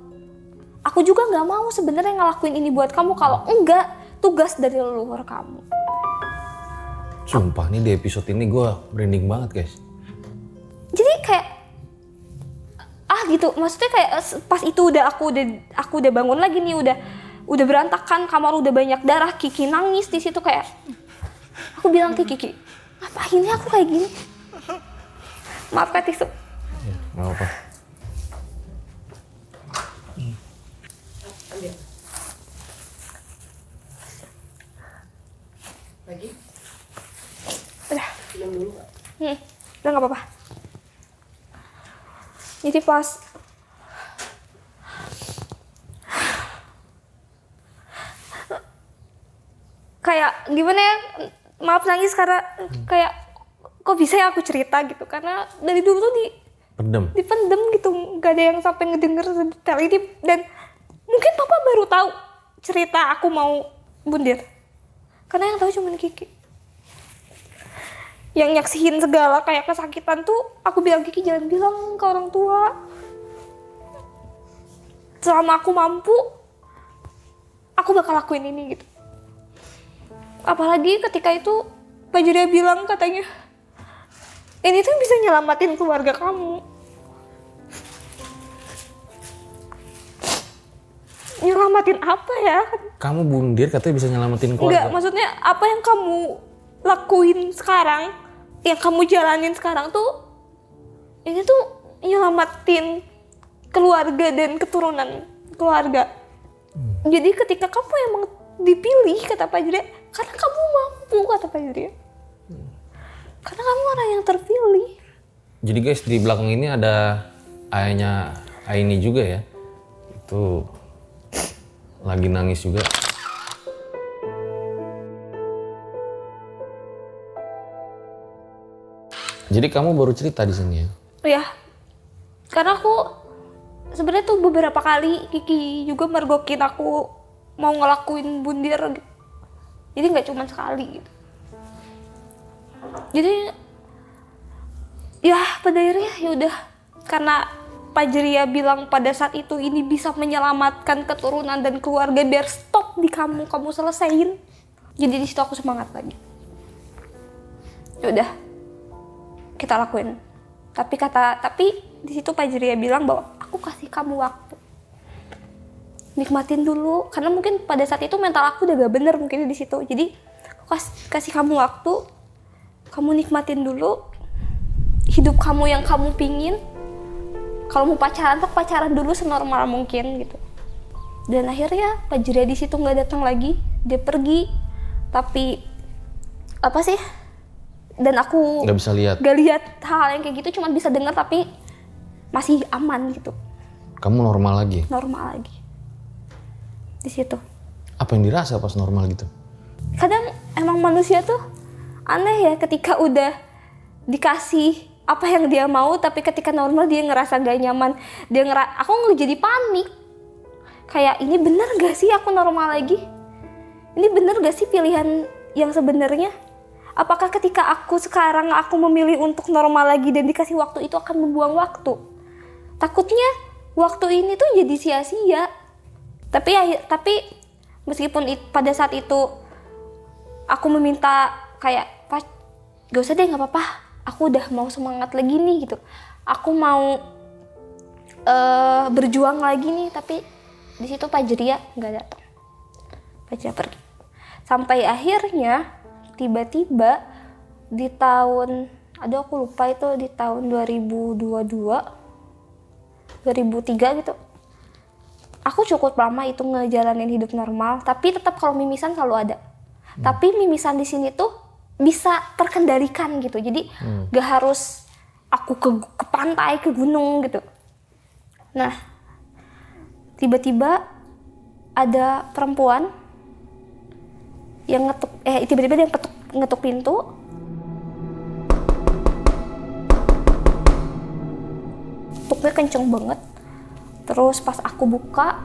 Aku juga nggak mau sebenarnya ngelakuin ini buat kamu kalau enggak tugas dari leluhur kamu. Sumpah nih di episode ini gue merinding banget guys. Jadi kayak gitu, maksudnya kayak pas itu aku udah bangun lagi nih, udah berantakan, kamar udah banyak darah, Kiki nangis di situ kayak aku bilang ke Kiki, ngapain ya aku kayak gini? Maaf Kak tisu. Ya, nggak apa-apa. Lagi? Udah. Diam dulu Kak. Udah nggak apa-apa. Jadi pas kayak gimana ya, maaf nangis karena kayak kok bisa ya aku cerita gitu, karena dari dulu tuh Pendem. Dipendem gitu, nggak ada yang sampai ngedenger sedetail ini. Dan mungkin papa baru tahu cerita aku mau bundir, karena yang tahu cuma Kiki. Yang nyaksiin segala kayak kesakitan tuh aku bilang, Kiki jangan bilang ke orang tua. Selama aku mampu, aku bakal lakuin ini gitu. Apalagi ketika itu Pak Juria bilang katanya, ini tuh bisa nyelamatin keluarga kamu. Nyelamatin apa ya? Kamu bundir katanya bisa nyelamatin Enggak, keluarga. maksudnya apa yang kamu lakuin sekarang, yang kamu jalanin sekarang tuh, ini tuh nyelamatin keluarga dan keturunan keluarga. Jadi ketika kamu emang dipilih, kata Pak Juria, karena kamu mampu, kata Pak Juria. Karena kamu orang yang terpilih. Jadi guys, di belakang ini ada ayahnya Aini juga ya. Itu lagi nangis juga. Jadi kamu baru cerita di sini ya? Ya, karena aku sebenarnya tuh beberapa kali Kiki juga mergokin aku mau ngelakuin bundir gitu. Jadi nggak cuma sekali gitu. Jadi ya pada akhirnya ya udah, karena Pak Juria bilang pada saat itu ini bisa menyelamatkan keturunan dan keluarga, biar stop di kamu selesain. Jadi di situ aku semangat lagi. Ya udah, kita lakuin. Tapi di situ Pak Juria bilang bahwa aku kasih kamu waktu. Nikmatin dulu, karena mungkin pada saat itu mental aku udah gak bener mungkin di situ. Jadi aku kasih kamu waktu, kamu nikmatin dulu hidup kamu yang kamu pingin. Kalau mau pacaran tuh pacaran dulu senormal mungkin gitu. Dan akhirnya Pak Juria di situ nggak datang lagi, dia pergi. Tapi apa sih? Dan aku Nggak bisa lihat. gak lihat hal yang kayak gitu, cuma bisa dengar tapi masih aman gitu, Kamu normal lagi. normal lagi di situ. Apa yang dirasa pas normal gitu? Kadang emang manusia tuh aneh ya, ketika udah dikasih apa yang dia mau, tapi ketika normal dia ngerasa gak nyaman. Aku jadi panik. Kayak ini bener gak sih aku normal lagi? Ini bener gak sih pilihan yang sebenarnya? Apakah ketika sekarang aku memilih untuk normal lagi dan dikasih waktu itu akan membuang waktu? Takutnya waktu ini tuh jadi sia-sia. Tapi meskipun pada saat itu aku meminta kayak, Pak, gak usah deh, gak apa-apa. Aku udah mau semangat lagi nih gitu. Aku mau berjuang lagi nih. Tapi di situ Pak Juria nggak datang. Pak Juria pergi. Sampai akhirnya tiba-tiba di tahun, aku lupa itu di tahun 2022, 2003 gitu. Aku cukup lama itu ngejalanin hidup normal, tapi tetap kalau mimisan selalu ada. Tapi mimisan di sini tuh bisa terkendalikan gitu. Jadi gak harus aku ke pantai, ke gunung gitu. Nah, tiba-tiba ada perempuan yang tiba-tiba dia ngetuk pintu. Tuknya kenceng banget. Terus pas aku buka,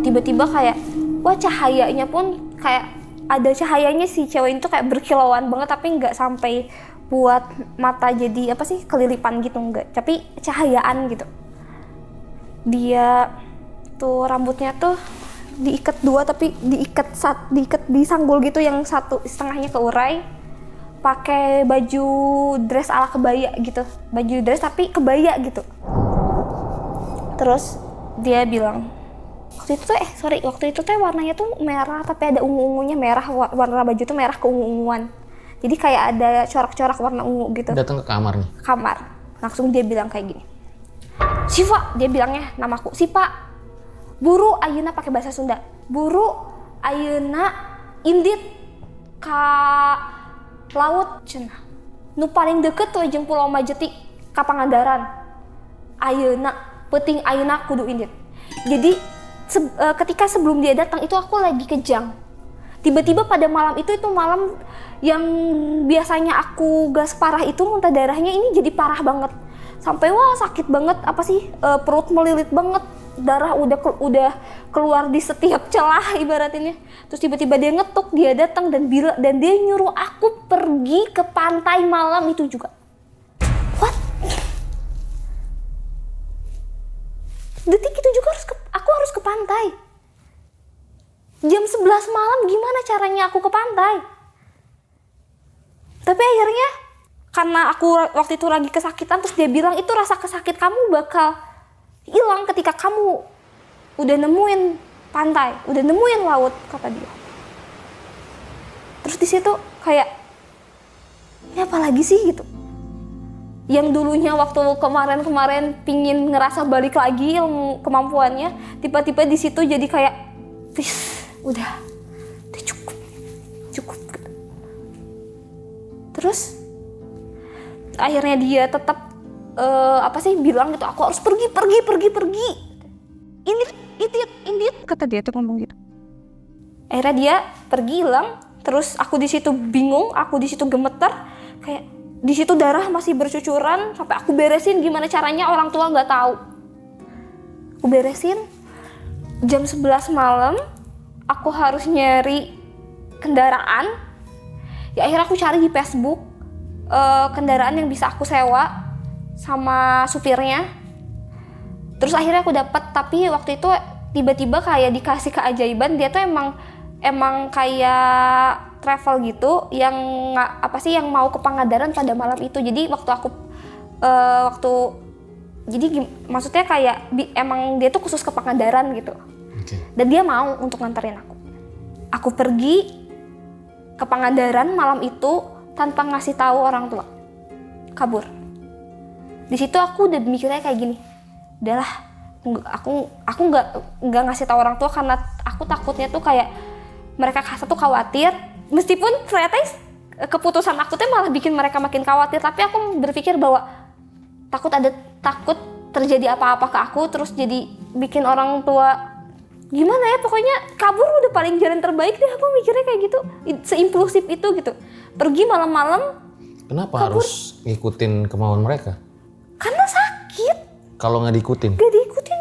tiba-tiba kayak, wah, cahayanya pun kayak ada cahayanya, si cewek itu kayak berkilauan banget, tapi nggak sampai buat mata jadi apa sih, kelilipan gitu, enggak. Tapi cahayaan gitu. Dia tuh rambutnya tuh diikat dua, tapi diikat disanggul gitu, yang satu setengahnya keurai, pakai baju dress ala kebaya gitu, baju dress tapi kebaya gitu. Terus dia bilang, waktu itu warnanya tuh merah, tapi ada ungu-ungunya, merah, warna baju tuh merah keungu-unguan, jadi kayak ada corak-corak warna ungu gitu. Datang ke kamar nih. Kamar, langsung dia bilang kayak gini, Siva, dia bilangnya namaku, Sipa, buru ayeuna, pakai bahasa Sunda, buru ayeuna indit ka laut cenah, nu paling deket tuh jeung Pulau Majeti ka Pangandaran, ayeuna peuting ayeuna kudu indit. Jadi ketika sebelum dia datang itu aku lagi kejang. Tiba-tiba pada malam itu malam Yang biasanya aku gak separah itu muntah darahnya ini jadi parah banget. Sampai wah sakit banget, apa sih, perut melilit banget. Darah udah keluar di setiap celah ibaratnya. Terus tiba-tiba dia ngetuk, dia datang dan dia nyuruh aku pergi ke pantai malam itu juga. What? Detik itu juga aku harus ke pantai. Jam 11 malam gimana caranya aku ke pantai? Tapi akhirnya karena aku waktu itu lagi kesakitan, terus dia bilang itu rasa kesakit kamu bakal hilang ketika kamu udah nemuin pantai, udah nemuin laut, kata dia. Terus di situ kayak, ini apa lagi sih gitu? Yang dulunya waktu kemarin pingin ngerasa balik lagi ilmu kemampuannya, tiba-tiba di situ jadi kayak, udah cukup. Terus akhirnya dia tetap bilang gitu, aku harus pergi. Ini kata dia tuh ngomong gitu. Akhirnya dia pergi hilang, terus aku di situ bingung, aku di situ gemeter, kayak di situ darah masih bercucuran, sampai aku beresin gimana caranya orang tua nggak tahu. Aku beresin, jam 11 malam, aku harus nyari kendaraan. Ya akhirnya aku cari di Facebook kendaraan yang bisa aku sewa sama supirnya. Terus akhirnya aku dapat, tapi waktu itu tiba-tiba kayak dikasih keajaiban, dia tuh emang kayak travel gitu yang yang mau ke Pangandaran pada malam itu. Jadi maksudnya kayak emang dia tuh khusus ke Pangandaran gitu. Okay. Dan dia mau untuk nganterin aku. Aku pergi ke Pangandaran malam itu tanpa ngasih tahu orang tua, kabur. Di situ aku udah mikirnya kayak gini, udahlah, aku nggak ngasih tahu orang tua karena aku takutnya tuh kayak mereka satu khawatir, meskipun ternyata keputusan aku tuh malah bikin mereka makin khawatir, tapi aku berpikir bahwa takut terjadi apa-apa ke aku, terus jadi bikin orang tua gimana ya, pokoknya kabur udah paling jalan terbaik deh, aku mikirnya kayak gitu, seimpulsif itu gitu. Pergi malam-malam. Kenapa kabur. harus ngikutin kemauan mereka? Karena sakit. Kalau nggak diikutin? Gak diikutin,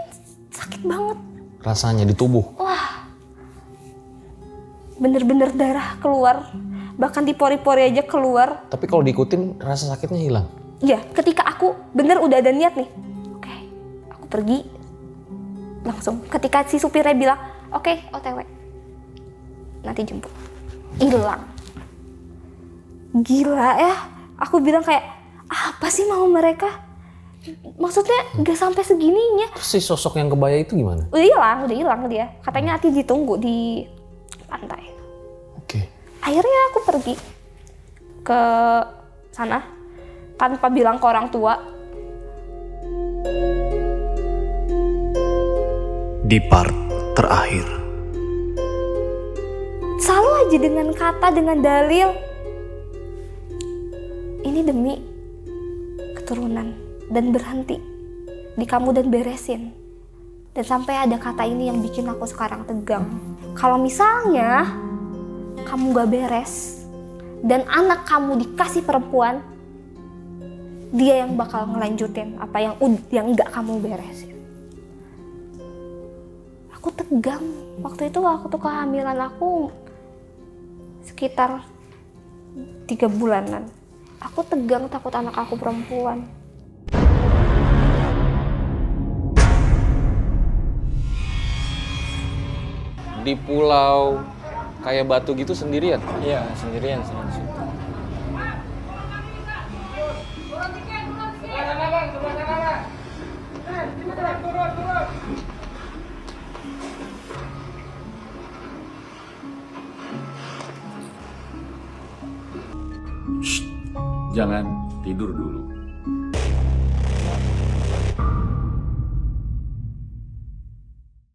sakit banget. Rasanya di tubuh? Wah, bener-bener darah keluar, bahkan di pori-pori aja keluar. Tapi kalau diikutin rasa sakitnya hilang? Iya, ketika aku bener udah ada niat nih, oke, aku pergi. Langsung ketika si supirnya bilang oke, OTW nanti jemput, hilang. Gila ya, aku bilang kayak apa sih mau mereka, maksudnya gak sampai segininya. Terus si sosok yang kebaya itu gimana? Udah hilang dia, katanya nanti ditunggu di pantai. Oke. Akhirnya aku pergi ke sana tanpa bilang ke orang tua. Di part terakhir, Selalu aja dengan kata, dengan dalil, ini demi keturunan, dan berhenti di kamu dan beresin. Dan sampai ada kata ini yang bikin aku sekarang tegang. Kalau misalnya kamu gak beres dan anak kamu dikasih perempuan, dia yang bakal ngelanjutin apa yang gak kamu beresin. Aku tegang. Waktu itu waktu kehamilan aku sekitar 3 bulanan. Aku tegang, takut anak aku perempuan. Di pulau kayak batu gitu sendirian? Iya, sendirian sih di situ. Jangan tidur dulu.